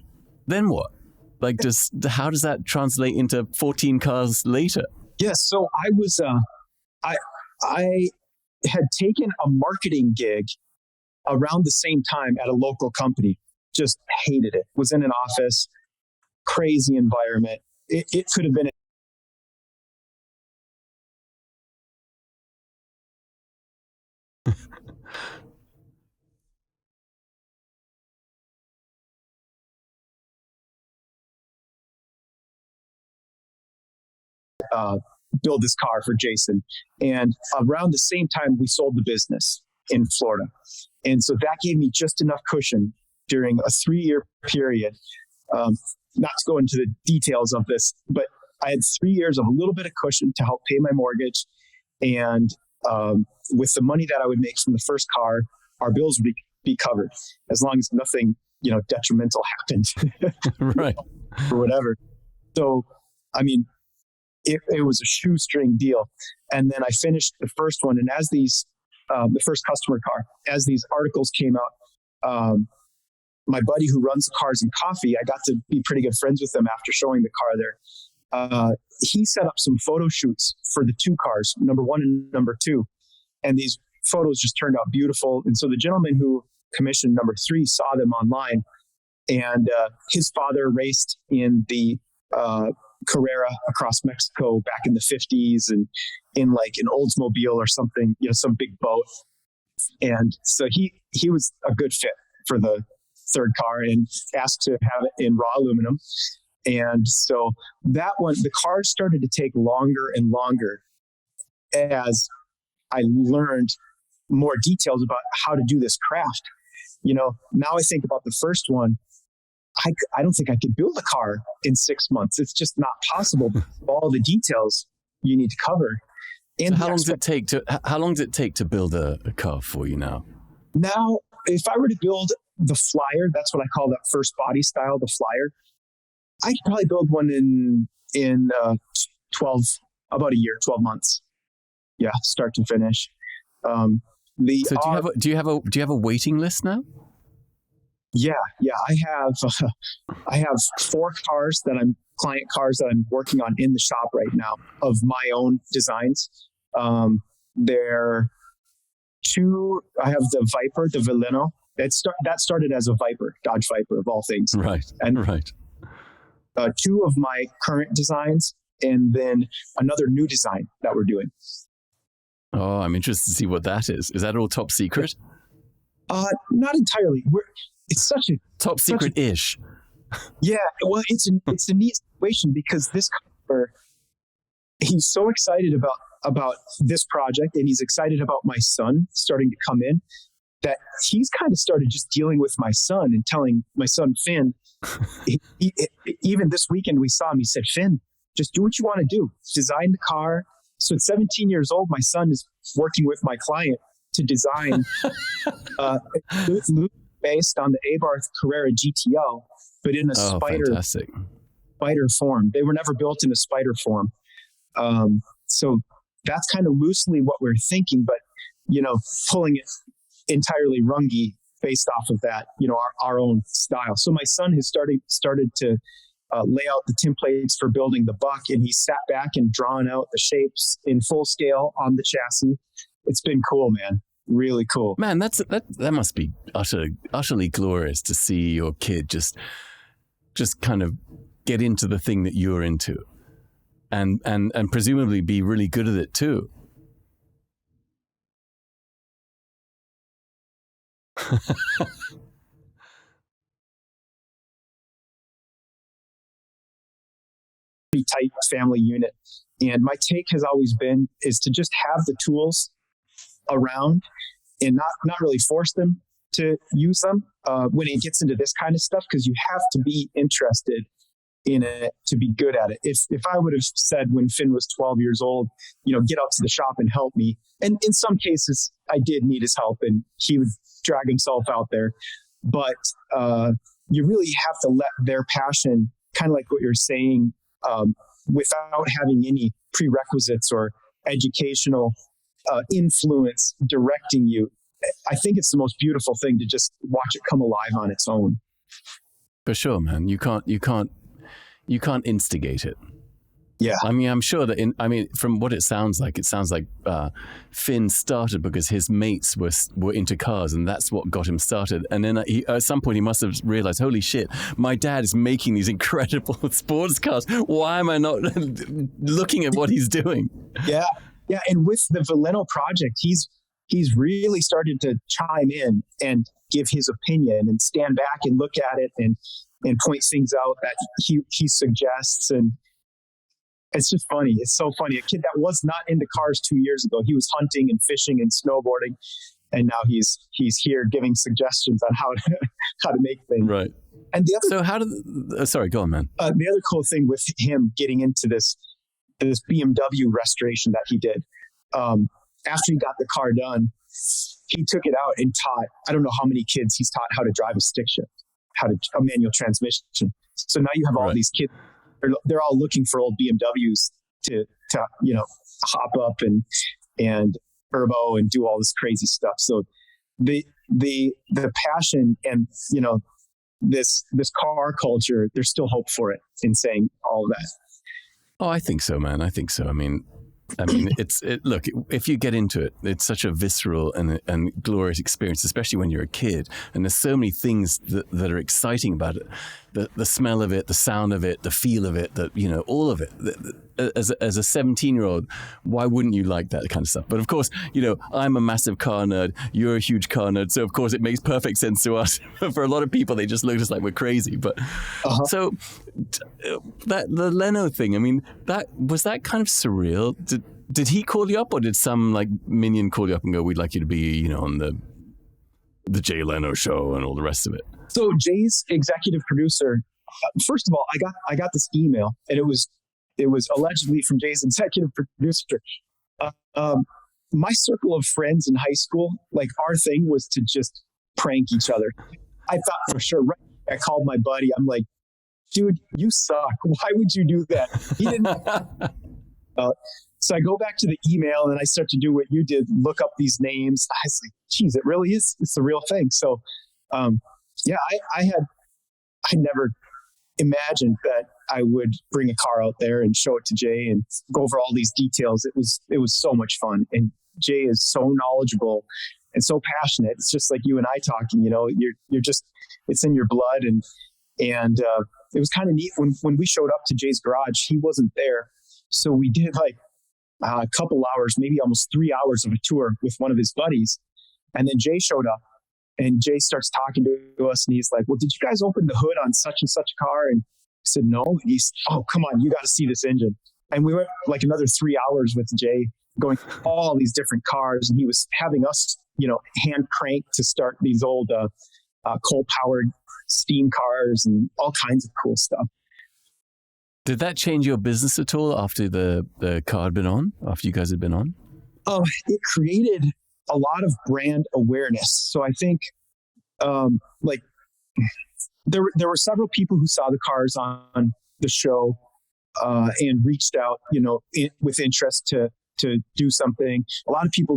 what? Like, how does that translate into 14 cars later?
Yes. So I was, I had taken a marketing gig around the same time at a local company. Just hated it. Was in an office, crazy environment. It could have been build this car for Jason. And around the same time, we sold the business in Florida. And so that gave me just enough cushion during a 3-year period. Not to go into the details of this, but I had 3 years of a little bit of cushion to help pay my mortgage. And with the money that I would make from the first car, our bills would be covered as long as nothing, detrimental happened.
Right.
Or whatever. So, I mean, it was a shoestring deal. And then I finished the first one. And as the first customer car, as these articles came out, my buddy who runs Cars and Coffee, I got to be pretty good friends with him after showing the car there. He set up some photo shoots for the 2 cars, number 1 and number 2. And these photos just turned out beautiful. And so the gentleman who commissioned number 3 saw them online, and his father raced in the Carrera across Mexico back in the 50s and in like an Oldsmobile or something, some big boat. And so he was a good fit for the third car and asked to have it in raw aluminum. And so that one, the cars started to take longer and longer as I learned more details about how to do this craft. Now I think about the first one, I don't think I could build a car in 6 months. It's just not possible. All the details you need to cover. And
so how long does it take to build a car for you now?
Now, if I were to build the Flyer, that's what I call that first body style, the Flyer, I could probably build one in 12 months. Yeah, start to finish.
So do you have a waiting list now?
Yeah. I have 4 cars client cars that I'm working on in the shop right now of my own designs. They're 2. I have the Viper, the Leno. That started as a Viper, Dodge Viper of all things.
Right.
And
right.
2 of my current designs, and then another new design that we're doing.
Oh, I'm interested to see what that is. Is that all top secret?
Not entirely. It's such a
top secret-ish.
Yeah, well, it's a neat situation because this customer, he's so excited about this project, and he's excited about my son starting to come in, that he's kind of started just dealing with my son and telling my son Finn. Even this weekend we saw him. He said, "Finn, just do what you want to do. Design the car." So at 17 years old, my son is working with my client to design based on the Abarth Carrera GTO, but in a spider form. They were never built in a spider form. So that's kind of loosely what we're thinking, but, pulling it entirely Runge based off of that, our own style. So my son has started to lay out the templates for building the buck, and he sat back and drawn out the shapes in full scale on the chassis. It's been cool, man. Really cool.
Man, that must be utterly glorious to see your kid just kind of get into the thing that you're into, and presumably be really good at it too.
Tight family unit, and my take has always been is to just have the tools around and not really force them to use them when it gets into this kind of stuff, because you have to be interested in it to be good at it. If I would have said when Finn was 12 years old, get out to the shop and help me, and in some cases I did need his help and he would drag himself out there, but you really have to let their passion, kind of like what you're saying, without having any prerequisites or educational influence directing you. I think it's the most beautiful thing to just watch it come alive on its own.
For sure, man. You can't instigate it.
Yeah.
I mean, I'm sure that from what it sounds like Finn started because his mates were into cars, and that's what got him started. And then at some point he must have realized, holy shit, my dad is making these incredible sports cars. Why am I not looking at what he's doing?
Yeah. Yeah. And with the Leno project, he's really started to chime in and give his opinion and stand back and look at it and point things out that he suggests. And it's just funny. It's so funny. A kid that was not into cars 2 years ago, he was hunting and fishing and snowboarding, and now he's here giving suggestions on how to make things.
Right.
And the other.
So how did? Sorry, go on, man.
The other cool thing with him getting into this BMW restoration that he did, after he got the car done, he took it out and taught. I don't know how many kids he's taught how to drive a stick shift, a manual transmission. So now you have all these kids. They're all looking for old BMWs to hop up and turbo and do all this crazy stuff. So the passion and this car culture, there's still hope for it in saying all of that.
Oh, I think so, man. I think so. I mean, look, if you get into it, it's such a visceral and glorious experience, especially when you're a kid. And there's so many things that are exciting about it. The smell of it, the sound of it, the feel of it, all of it. As a 17-year-old, why wouldn't you like that kind of stuff? But of course, I'm a massive car nerd. You're a huge car nerd. So of course it makes perfect sense to us. For a lot of people, they just look at us like we're crazy. But so the Leno thing, I mean, was that kind of surreal? Did he call you up, or did some minion call you up and go, we'd like you to be, on the Jay Leno show and all the rest of it?
So Jay's executive producer, first of all, I got this email, and it was allegedly from Jay's executive producer. My circle of friends in high school, our thing was to just prank each other. I thought for sure, right? I called my buddy. I'm like, dude, you suck. Why would you do that? He didn't. So I go back to the email and I start to do what you did, look up these names. I was like, geez, it really is. It's the real thing. So, I never imagined that I would bring a car out there and show it to Jay and go over all these details. It was so much fun. And Jay is so knowledgeable and so passionate. It's just like you and I talking, you're just, it's in your blood. And it was kind of neat when we showed up to Jay's garage, he wasn't there. So we did a couple hours, maybe almost 3 hours of a tour with one of his buddies. And then Jay showed up, and Jay starts talking to us, and he's like, well, did you guys open the hood on such and such car? And I said, no. And he's, oh, come on, you got to see this engine. And we went another 3 hours with Jay going through all these different cars. And he was having us, hand crank to start these old coal-powered steam cars and all kinds of cool stuff.
Did that change your business at all after the car had been on, after you guys had been on?
It created a lot of brand awareness. So I think there were several people who saw the cars on the show and reached out, with interest to do something. A lot of people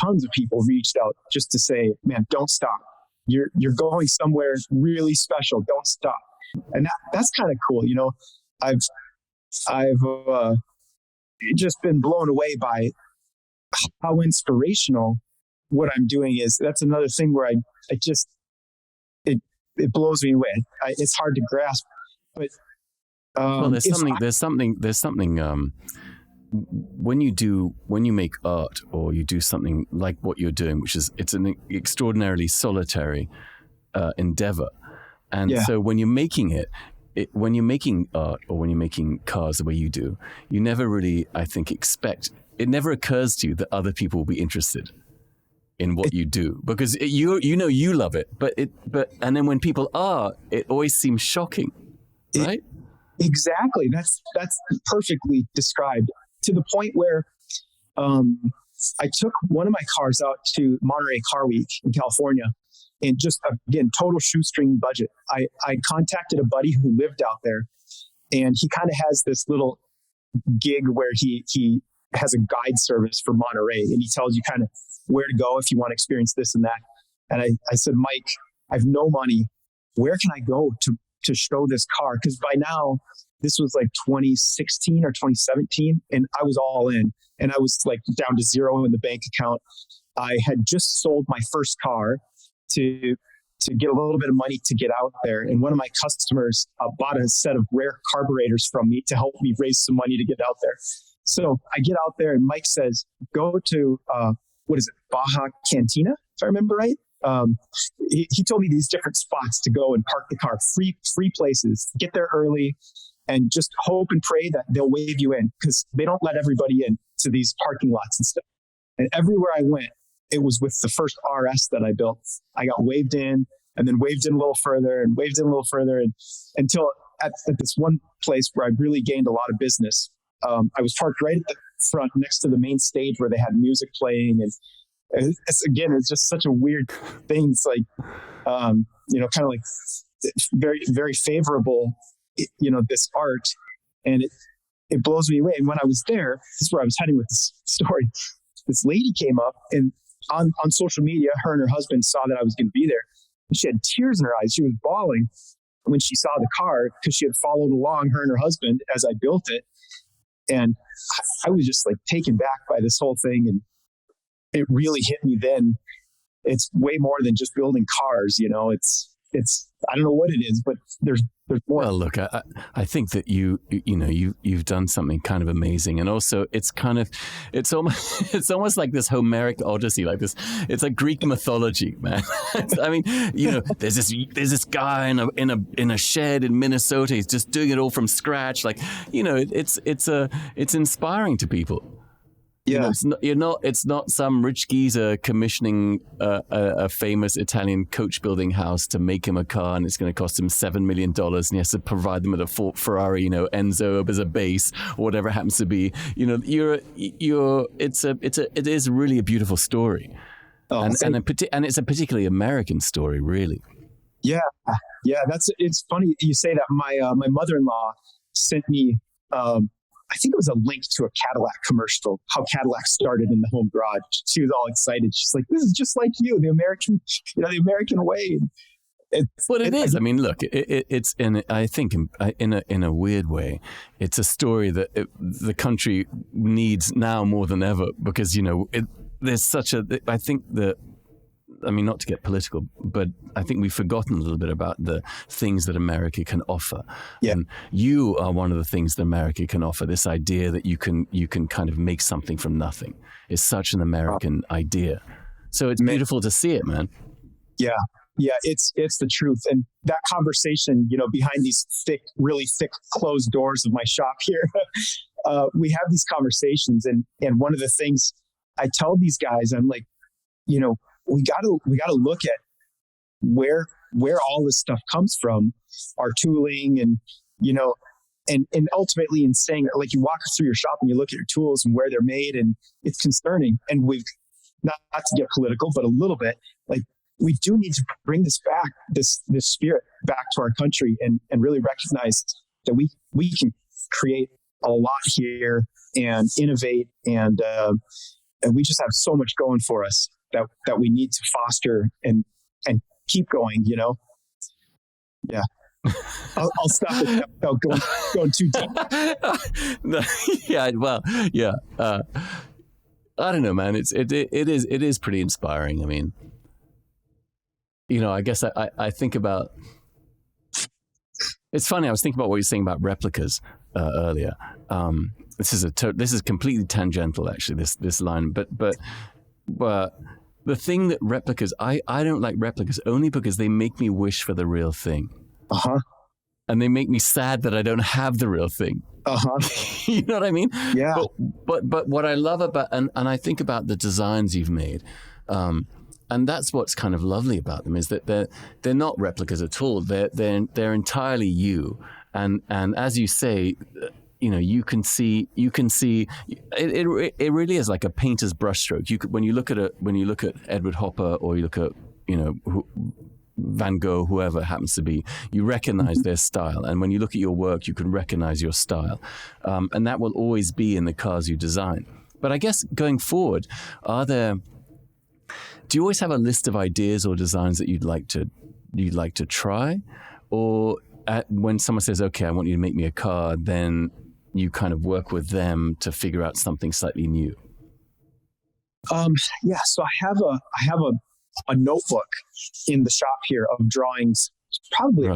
tons of people reached out just to say, man, don't stop. You're going somewhere really special. Don't stop. And that's kind of cool. I've just been blown away by how inspirational what I'm doing is. That's another thing where it blows me away. It's hard to grasp, but
there's something when you make art or you do something like what you're doing, it's an extraordinarily solitary endeavor. And so when you're making when you're making art or when you're making cars the way you do, you never really, I think, it never occurs to you that other people will be interested in what you do, because you love it, but and then when people are, it always seems shocking, right?
Exactly. That's perfectly described, to the point where I took one of my cars out to Monterey Car Week in California. And just, again, total shoestring budget. I contacted a buddy who lived out there, and he kind of has this little gig where he has a guide service for Monterey, and he tells you kind of where to go if you want to experience this and that. And I said, Mike, I have no money. Where can I go to show this car? Because by now, this was like 2016 or 2017, and I was all in, and I was like down to zero in the bank account. I had just sold my first car to get a little bit of money to get out there. And one of my customers bought a set of rare carburetors from me to help me raise some money to get out there. So I get out there, and Mike says, go to, Baja Cantina, if I remember right. He told me these different spots to go and park the car, free places, get there early, and just hope and pray that they'll wave you in, because they don't let everybody in to these parking lots and stuff. And everywhere I went, it was with the first RS that I built. I got waved in, and then waved in a little further, and waved in a little further, and until at this one place where I really gained a lot of business. I was parked right at the front next to the main stage where they had music playing, and it's just such a weird thing. It's like, kind of like very, very favorable, this art, and it blows me away. And when I was there, this is where I was heading with this story. This lady came up, and on social media, her and her husband saw that I was going to be there. And she had tears in her eyes. She was bawling when she saw the car, because she had followed along, her and her husband, as I built it. And I was just like taken back by this whole thing. And it really hit me then. It's way more than just building cars. It's I don't know what it is, but there's more.
Well, look, I think that you've done something kind of amazing, and also it's almost like this Homeric Odyssey, like this. It's like Greek mythology, man. I mean, there's this guy in a shed in Minnesota. He's just doing it all from scratch. Like, it's inspiring to people.
Yeah,
it's not some rich geezer commissioning a famous Italian coach building house to make him a car, and it's going to cost him $7 million, and he has to provide them with a Ferrari, Enzo as a base, or whatever it happens to be. It is really a beautiful story, and it's a particularly American story, really.
Yeah. It's funny you say that. My mother-in-law sent me. I think it was a link to a Cadillac commercial, how Cadillac started in the home garage. She was all excited. She's like, this is just like you, the American way.
It is. I mean, look, it's I think in a weird way, it's a story that the country needs now more than ever, because, there's such I think that, I mean, not to get political, but I think we've forgotten a little bit about the things that America can offer.
Yeah.
And you are one of the things that America can offer. This idea that you can kind of make something from nothing is such an American idea. So it's beautiful to see it, man.
Yeah. Yeah. It's the truth. And that conversation, behind these really thick closed doors of my shop here, we have these conversations. And one of the things I tell these guys, I'm like, we got to look at where all this stuff comes from, our tooling, and and ultimately in saying, like, you walk through your shop and you look at your tools and where they're made, and it's concerning. And we've not to get political, but a little bit, like, we do need to bring this back, this spirit back to our country, and really recognize that we can create a lot here and innovate, and we just have so much going for us that we need to foster and keep going, Yeah. I'll stop it without going too deep.
Yeah, well, yeah. I don't know, man. It is pretty inspiring. I mean, I guess I think about. It's funny. I was thinking about what you were saying about replicas earlier. This is completely tangential, actually. This line, but the thing that replicas, I don't like replicas only because they make me wish for the real thing.
Uh-huh.
And they make me sad that I don't have the real thing.
Uh-huh.
You know what I mean?
Yeah.
But what I love about, and I think about the designs you've made, and that's what's kind of lovely about them, is that they're not replicas at all. They're entirely you. And as you say, you can see it really is like a painter's brushstroke. When you look at Edward Hopper, or you look at Van Gogh, whoever it happens to be, you recognize their style. And when you look at your work, you can recognize your style. And that will always be in the cars you design. But I guess going forward, do you always have a list of ideas or designs that you'd like to try? Or when someone says, okay, I want you to make me a car, then you kind of work with them to figure out something slightly new?
So I have a notebook in the shop here of drawings, probably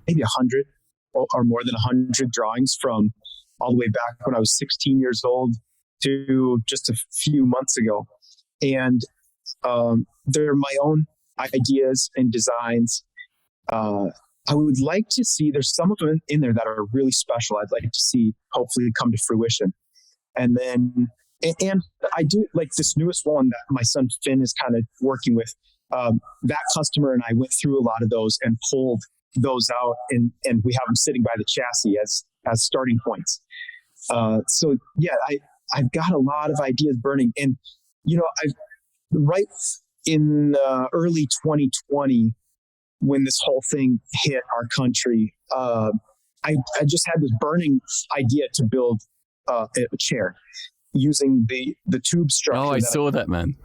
maybe 100 or more than 100 drawings from all the way back when I was 16 years old to just a few months ago. And they're my own ideas and designs. I would like to see, there's some of them in there that are really special. I'd like to see hopefully come to fruition. And then, and I do like this newest one that my son Finn is kind of working with. That customer and I went through a lot of those and pulled those out, and we have them sitting by the chassis as starting points. So yeah, I've got a lot of ideas burning, and I've right in early 2020 when this whole thing hit our country, I just had this burning idea to build a chair using the tube structure.
Oh, I saw that, man.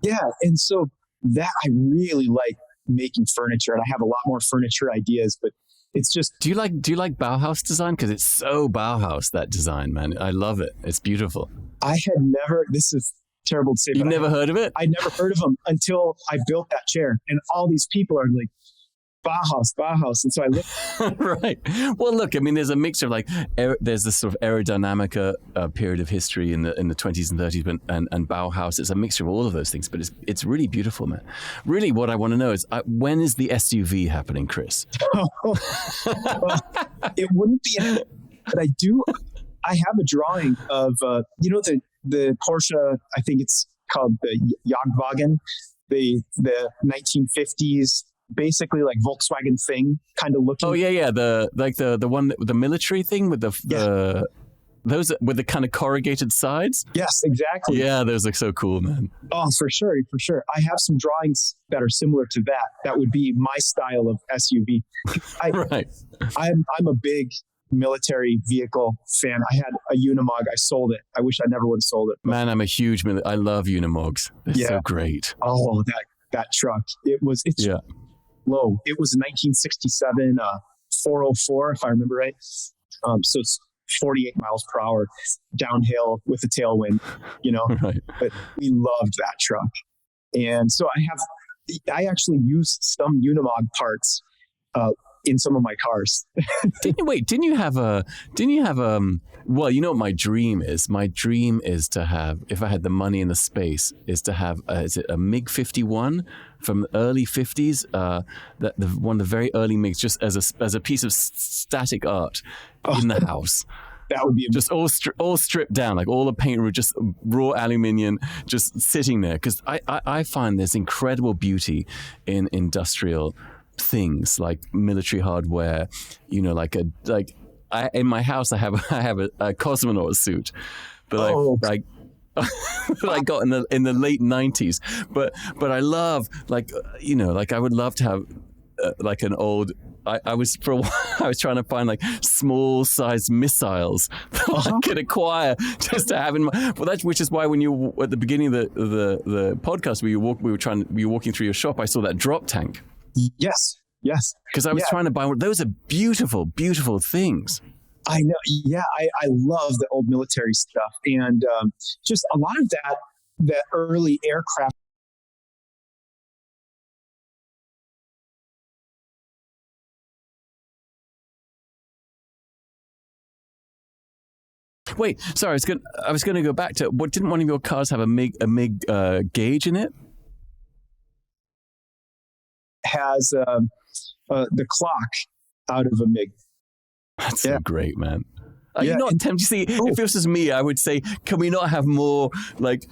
Yeah, and so that I really like making furniture, and I have a lot more furniture ideas, but it's just.
Do you like Bauhaus design? Because it's so Bauhaus, that design, man. I love it. It's beautiful.
I had never. This is terrible to say.
You've never heard of it?
I never heard of them until I built that chair, and all these people are like, Bauhaus. And so I looked.
Right. Well, look, I mean, there's a mixture of like, there's this sort of aerodynamic period of history in the 20s and 30s, and Bauhaus. It's a mixture of all of those things, but it's really beautiful, man. Really, what I want to know is when is the SUV happening, Chris?
Well, it wouldn't be, but I have a drawing of, the Porsche, I think it's called the Jagdwagen, the 1950s, basically like Volkswagen thing kind of looking.
Oh yeah, the one the military thing with those with the kind of corrugated sides.
Yes, exactly.
Yeah, those look so cool, man.
Oh, for sure. I have some drawings that are similar to that. That would be my style of SUV.
Right.
I'm a big military vehicle fan. I had a Unimog. I sold it. I wish I never would have sold it.
Man, I'm a huge I love Unimogs. They're so great.
Oh, that truck. It's low. It was a 1967 404, if I remember right. So it's 48 miles per hour downhill with a tailwind, Right. But we loved that truck. And so I actually used some Unimog parts in some of my cars.
Didn't you have well, you know what my dream is? My dream is to have, if I had the money and the space, is to have, is it a MiG-51 from the early 50s? One of the very early MiGs, just as a piece of static art in the house.
That would be
just all stripped down, like all the paint, just raw aluminium, just sitting there. Because I find there's incredible beauty in industrial things like military hardware. In my house I have a cosmonaut suit, but I got in the late 90s. But I love I would love to have like an old. I was trying to find like small sized missiles that I could acquire just to have in my. Well, which is why when you at the beginning of the podcast we were walking through your shop, I saw that drop tank.
Yes.
Because I was trying to buy one. Those are beautiful, beautiful things.
I know. Yeah, I love the old military stuff, and just a lot of that early aircraft.
Wait, sorry. I was going to go back to. What, didn't one of your cars have a MiG gauge in it?
Has the clock out of a MiG.
That's so great, man. Are you not tempted? You see, if this was me, I would say, can we not have more MiG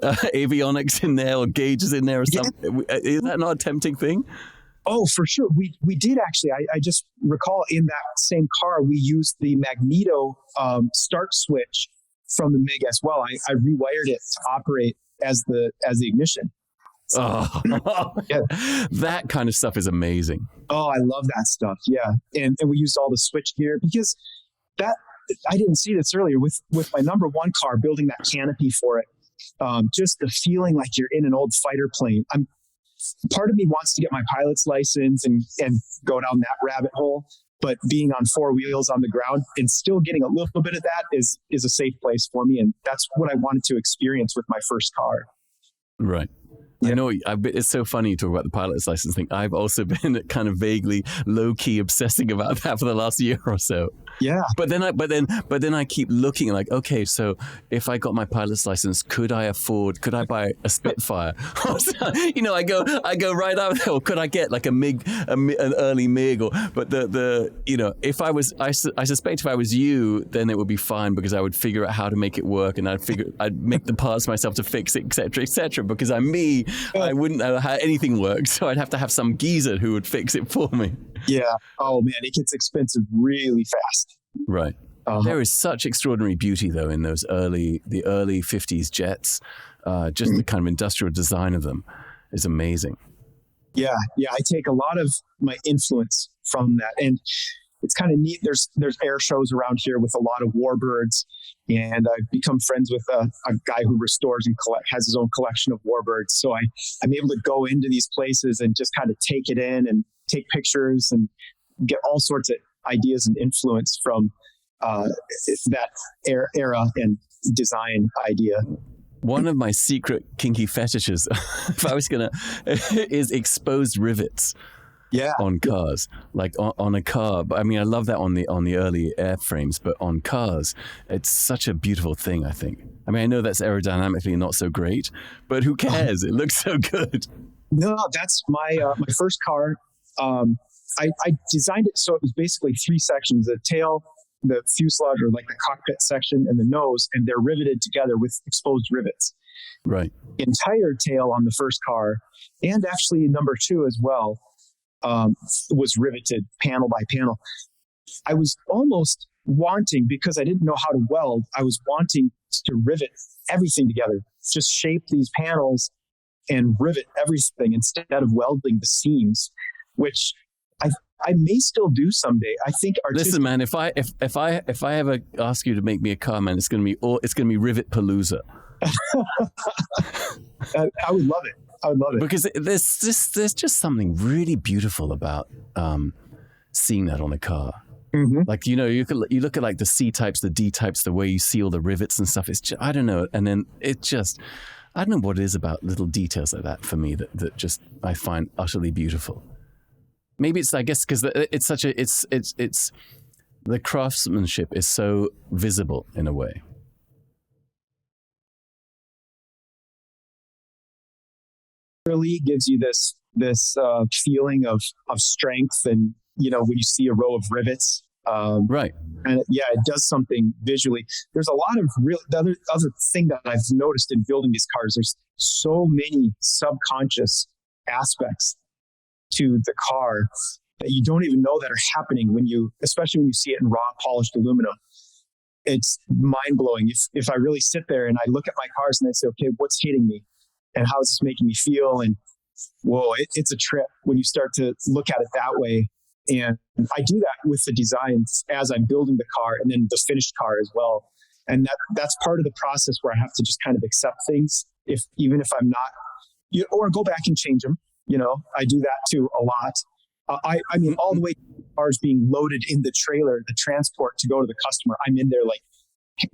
avionics in there or gauges in there or something? Is that not a tempting thing?
Oh, for sure. We did actually. I just recall in that same car, we used the magneto start switch from the MiG as well. I rewired it to operate as the ignition.
Oh,
Yeah.
that kind of stuff is amazing.
Oh, I love that stuff. Yeah. And we used all the switch gear because that, I didn't see this earlier with my number one car, building that canopy for it. Just the feeling like you're in an old fighter plane. Part of me wants to get my pilot's license and go down that rabbit hole, but being on four wheels on the ground and still getting a little bit of that is a safe place for me. And that's what I wanted to experience with my first car.
Right.
Yeah.
I know it's so funny you talk about the pilot's license thing. I've also been kind of vaguely low-key obsessing about that for the last year or so.
Yeah.
But then I keep looking like, okay, so if I got my pilot's license, could I buy a Spitfire? I go right out there, or could I get like an early MiG, but I suspect if I was you, then it would be fine because I would figure out how to make it work, and I'd make the parts myself to fix it, etc., because I'm me. I wouldn't know how anything works, so I'd have to have some geezer who would fix it for me.
Yeah. Oh man, it gets expensive really fast.
Right. There is such extraordinary beauty though in the early 50s jets. Just the kind of industrial design of them is amazing.
Yeah. I take a lot of my influence from that, and it's kind of neat. There's air shows around here with a lot of warbirds, and I've become friends with a guy who restores and has his own collection of warbirds. So I'm able to go into these places and just kind of take it in and take pictures and get all sorts of ideas and influence from that era and design idea.
One of my secret kinky fetishes, if I was is exposed rivets.
Yeah.
On cars, like on a car. But I mean, I love that on the early airframes, but on cars, it's such a beautiful thing, I think. I mean, I know that's aerodynamically not so great, but who cares? It looks so good.
No, that's my first car. I designed it so it was basically three sections: the tail, the fuselage, or like the cockpit section, and the nose, and they're riveted together with exposed rivets.
Right.
The entire tail on the first car, and actually number two as well, was riveted panel by panel. I was almost wanting, because I didn't know how to weld, I was wanting to rivet everything together, just shape these panels and rivet everything instead of welding the seams, which I may still do someday. I think.
Listen, man, if I ever ask you to make me a car, man, it's gonna be Rivet Palooza.
I would love it. I would love it
because there's just something really beautiful about seeing that on a car.
Mm-hmm.
Like, you look at like the C types, the D types, the way you see all the rivets and stuff. It's just, I don't know, and then I don't know what it is about little details like that for me that just I find utterly beautiful. Maybe it's, I guess, because it's such it's the craftsmanship is so visible in a way.
Really gives you this feeling of strength, and when you see a row of rivets,
right?
And it does something visually. There's a lot of the other thing that I've noticed in building these cars. There's so many subconscious aspects to the car that you don't even know that are happening especially when you see it in raw polished aluminum. It's mind blowing. If I really sit there and I look at my cars and I say, okay, what's hitting me? And how is this making me feel? And whoa, it's a trip when you start to look at it that way. And I do that with the designs as I'm building the car, and then the finished car as well. And that's part of the process where I have to just kind of accept things, even if I'm not, or go back and change them. I do that too a lot. I mean, all the way to cars being loaded in the trailer, the transport to go to the customer. I'm in there like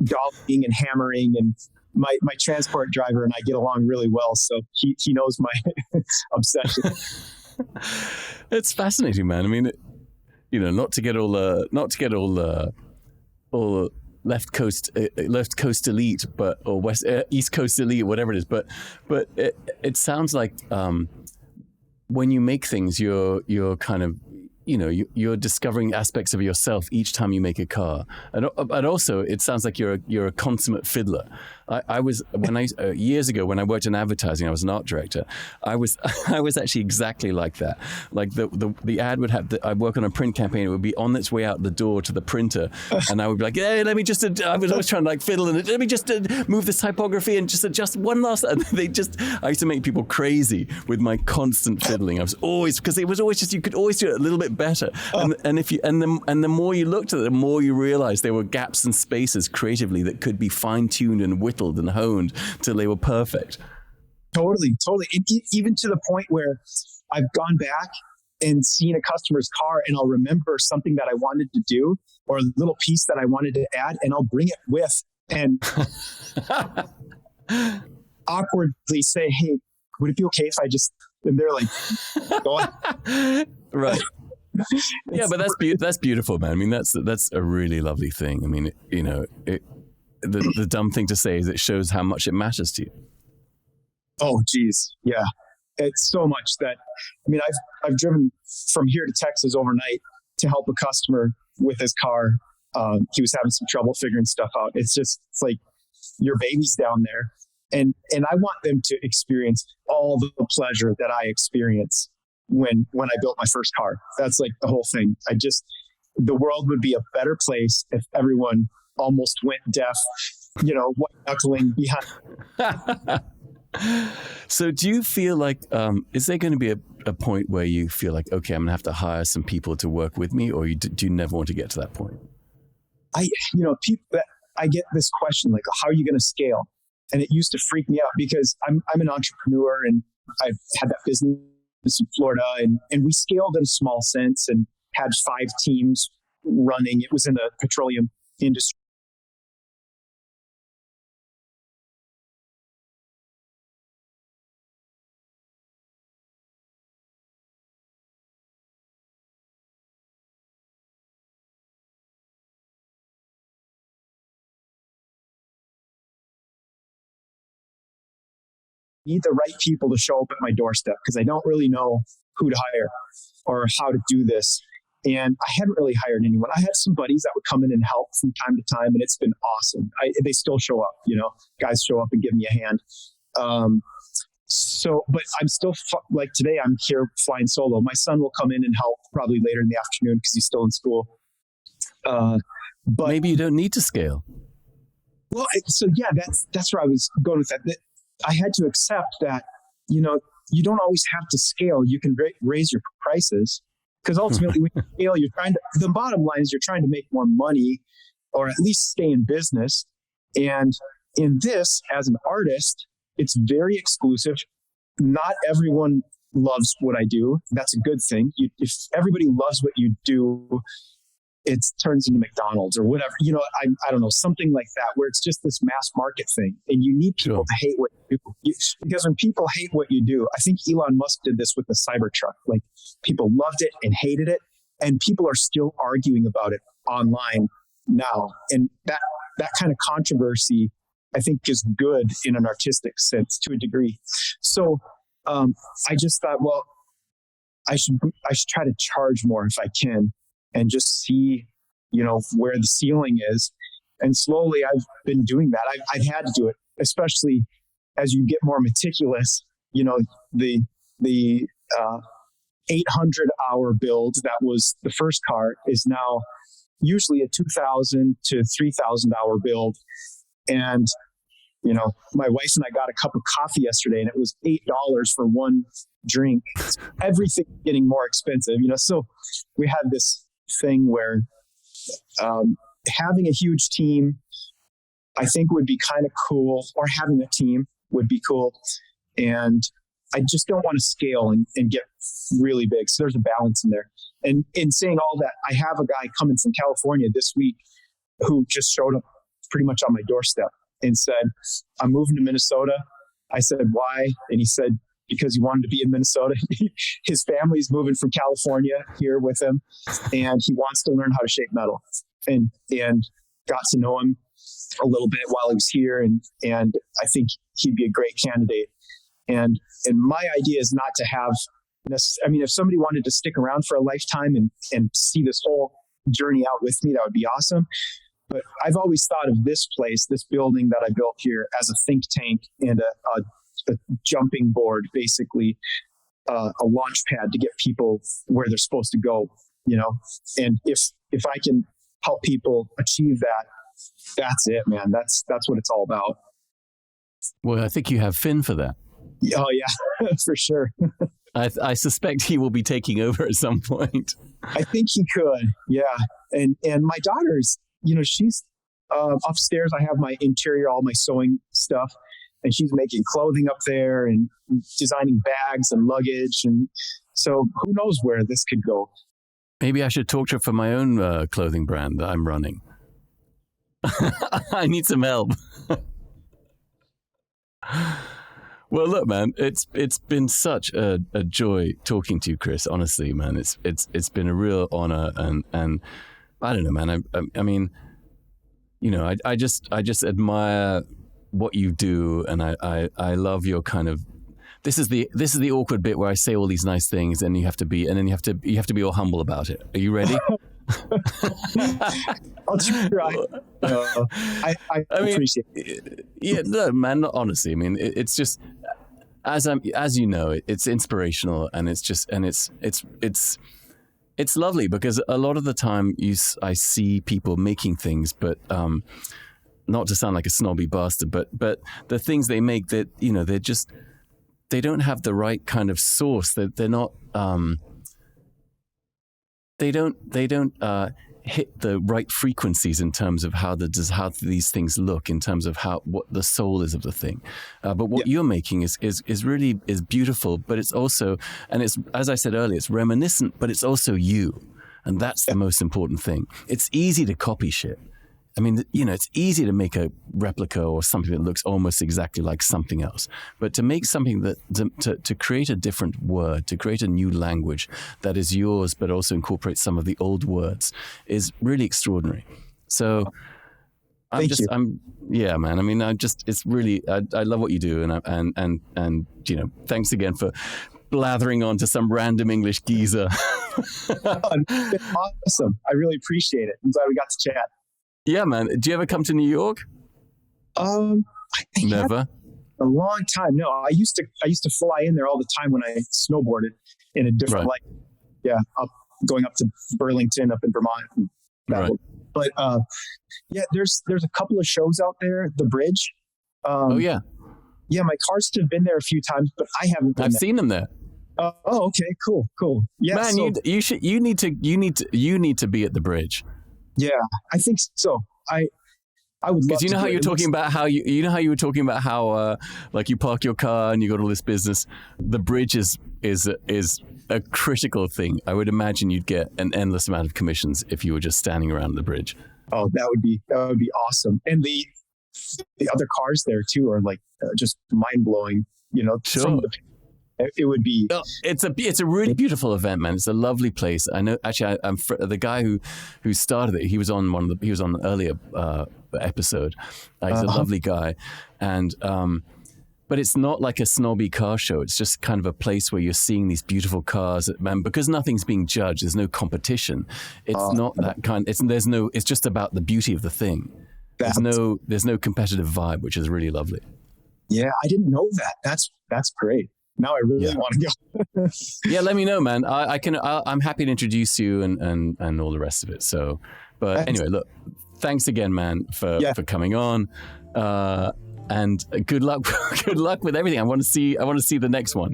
dollying and hammering, and my transport driver and I get along really well. So he knows my obsession.
It's fascinating, man. I mean, not to get all left coast elite, or west east coast elite, whatever it is. But it sounds like when you make things, you're kind of you're discovering aspects of yourself each time you make a car, and also it sounds like you're a consummate fiddler. I was years ago when I worked in advertising, I was an art director. I was actually exactly like that. Like the ad would have I work on a print campaign. It would be on its way out the door to the printer, and I would be like, hey, let me just. I was always trying to like fiddle in it. Let me just move this typography and just adjust one last. And I used to make people crazy with my constant fiddling. I was always, because it was always just, you could always do it a little bit better. And if you the more you looked at it, the more you realized there were gaps and spaces creatively that could be fine-tuned and whittled and honed till they were perfect.
Totally. And even to the point where I've gone back and seen a customer's car, and I'll remember something that I wanted to do or a little piece that I wanted to add, and I'll bring it with and awkwardly say, hey, would it be okay if I just, and they're like, go on.
Right. Yeah, but that's beautiful, man. I mean, that's a really lovely thing. I mean, the dumb thing to say is it shows how much it matters to you.
Oh, geez. Yeah. It's so much that, I mean, I've driven from here to Texas overnight to help a customer with his car. He was having some trouble figuring stuff out. It's like your baby's down there. And I want them to experience all the pleasure that I experience when I built my first car. That's like the whole thing. The world would be a better place if everyone almost went deaf, white knuckling behind.
So do you feel like, is there going to be a point where you feel like, okay, I'm going to have to hire some people to work with me, or do you never want to get to that point?
I get this question, like, how are you going to scale? And it used to freak me out because I'm an entrepreneur, and I've had that business in Florida, and we scaled in a small sense and had 5 teams running. It was in the petroleum industry. Need the right people to show up at my doorstep because I don't really know who to hire or how to do this. And I hadn't really hired anyone. I had some buddies that would come in and help from time to time, and it's been awesome. They still show up, guys show up and give me a hand. But I'm still, like today, I'm here flying solo. My son will come in and help probably later in the afternoon because he's still in school. But
maybe you don't need to scale.
Well, so yeah, that's where I was going with that. I had to accept that, you don't always have to scale. You can raise your prices because ultimately when you scale, the bottom line is you're trying to make more money or at least stay in business. And in this, as an artist, it's very exclusive. Not everyone loves what I do. That's a good thing. If everybody loves what you do, it turns into McDonald's or whatever, I don't know, something like that, where it's just this mass market thing. And you need people to hate what you do. Because when people hate what you do, I think Elon Musk did this with the Cybertruck. Like, people loved it and hated it. And people are still arguing about it online now. And that kind of controversy, I think, is good in an artistic sense to a degree. So I just thought, well, I should try to charge more if I can, and just see, where the ceiling is. And slowly I've been doing that. I've had to do it, especially as you get more meticulous. The 800-hour build that was the first car is now usually a 2,000 to 3,000 hour build. And, my wife and I got a cup of coffee yesterday, and it was $8 for one drink. Everything getting more expensive, so we had this thing where having a huge team, I think, would be kind of cool, or having a team would be cool. And I just don't want to scale and get really big. So there's a balance in there. And in saying all that, I have a guy coming from California this week who just showed up pretty much on my doorstep and said, I'm moving to Minnesota. I said, why? And he said, because he wanted to be in Minnesota. His family's moving from California here with him, and he wants to learn how to shape metal. And got to know him a little bit while he was here, and I think he'd be a great candidate. And my idea is not to have I mean, if somebody wanted to stick around for a lifetime and see this whole journey out with me, that would be awesome. But I've always thought of this place, this building that I built here, as a think tank and a jumping board, basically, a launch pad to get people where they're supposed to go, you know. And if I can help people achieve that, that's it, man. That's what it's all about.
Well, I think you have Finn for that.
Oh yeah, for sure.
I suspect he will be taking over at some point.
I think he could, yeah. And my daughter's, you know, she's upstairs. I have my interior, all my sewing stuff, and she's making clothing up there and designing bags and luggage. And so who knows where this could go.
Maybe I should talk to her for my own clothing brand that I'm running. I need some help. Well, look, man, it's been such a joy talking to you, Chris. Honestly, man, it's been a real honor, and I don't know, man. I mean, you know, I just admire what you do, and I love your kind of. This is the awkward bit where I say all these nice things, and you have to be all humble about it. Are you ready?
I'll try. I appreciate it.
Yeah, no, man. Honestly, I mean, it's just as you know, it's inspirational, and it's lovely because a lot of the time I see people making things, but not to sound like a snobby bastard, but the things they make that, you know, they don't have the right kind of source. They're not. They don't hit the right frequencies in terms of how these things look, in terms of what the soul is of the thing. But what you're making is really beautiful. But it's also, and it's, as I said earlier, it's reminiscent, but it's also you, and that's the most important thing. It's easy to copy shit. I mean, you know, it's easy to make a replica or something that looks almost exactly like something else. But to make something to create a different word, to create a new language that is yours, but also incorporates some of the old words, is really extraordinary. So yeah, man. I mean, it's really, I love what you do. And, you know, thanks again for blathering on to some random English geezer.
Awesome. I really appreciate it. I'm glad we got to chat.
Yeah, man. Do you ever come to New York?
I
Never.
A long time. No, I used to fly in there all the time when I snowboarded in a different light. Yeah, going up to Burlington, up in Vermont.
Right.
But yeah, there's a couple of shows out there. The Bridge.
Oh yeah.
Yeah, my cars have been there a few times, but I haven't.
I've seen them there.
Oh, okay, cool. Yeah,
man, you need to be at the Bridge.
Yeah, I think so. I would love to.
Because you know how you're talking about how you were talking about how like you park your car and you got all this business. The Bridge is a critical thing. I would imagine you'd get an endless amount of commissions if you were just standing around the Bridge. Oh,
that would be awesome. And the other cars there too are like just mind blowing. You know,
sure.
It would be.
It's a really beautiful event, man. It's a lovely place. I know. Actually, I'm the guy who started it. He was on an earlier episode. He's a lovely guy, and but it's not like a snobby car show. It's just kind of a place where you're seeing these beautiful cars, man. Because nothing's being judged. There's no competition. It's not that kind. It's just about the beauty of the thing. There's no competitive vibe, which is really lovely.
Yeah, I didn't know that. That's great. Now I really want to go.
Yeah, let me know, man. I'm happy to introduce you and all the rest of it. So, but anyway, look, thanks again, man, for coming on, and good luck with everything. I want to see the next one.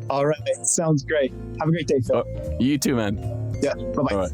All right, sounds great. Have a great day, Phil.
You too, man.
Yeah, bye-bye.
All right.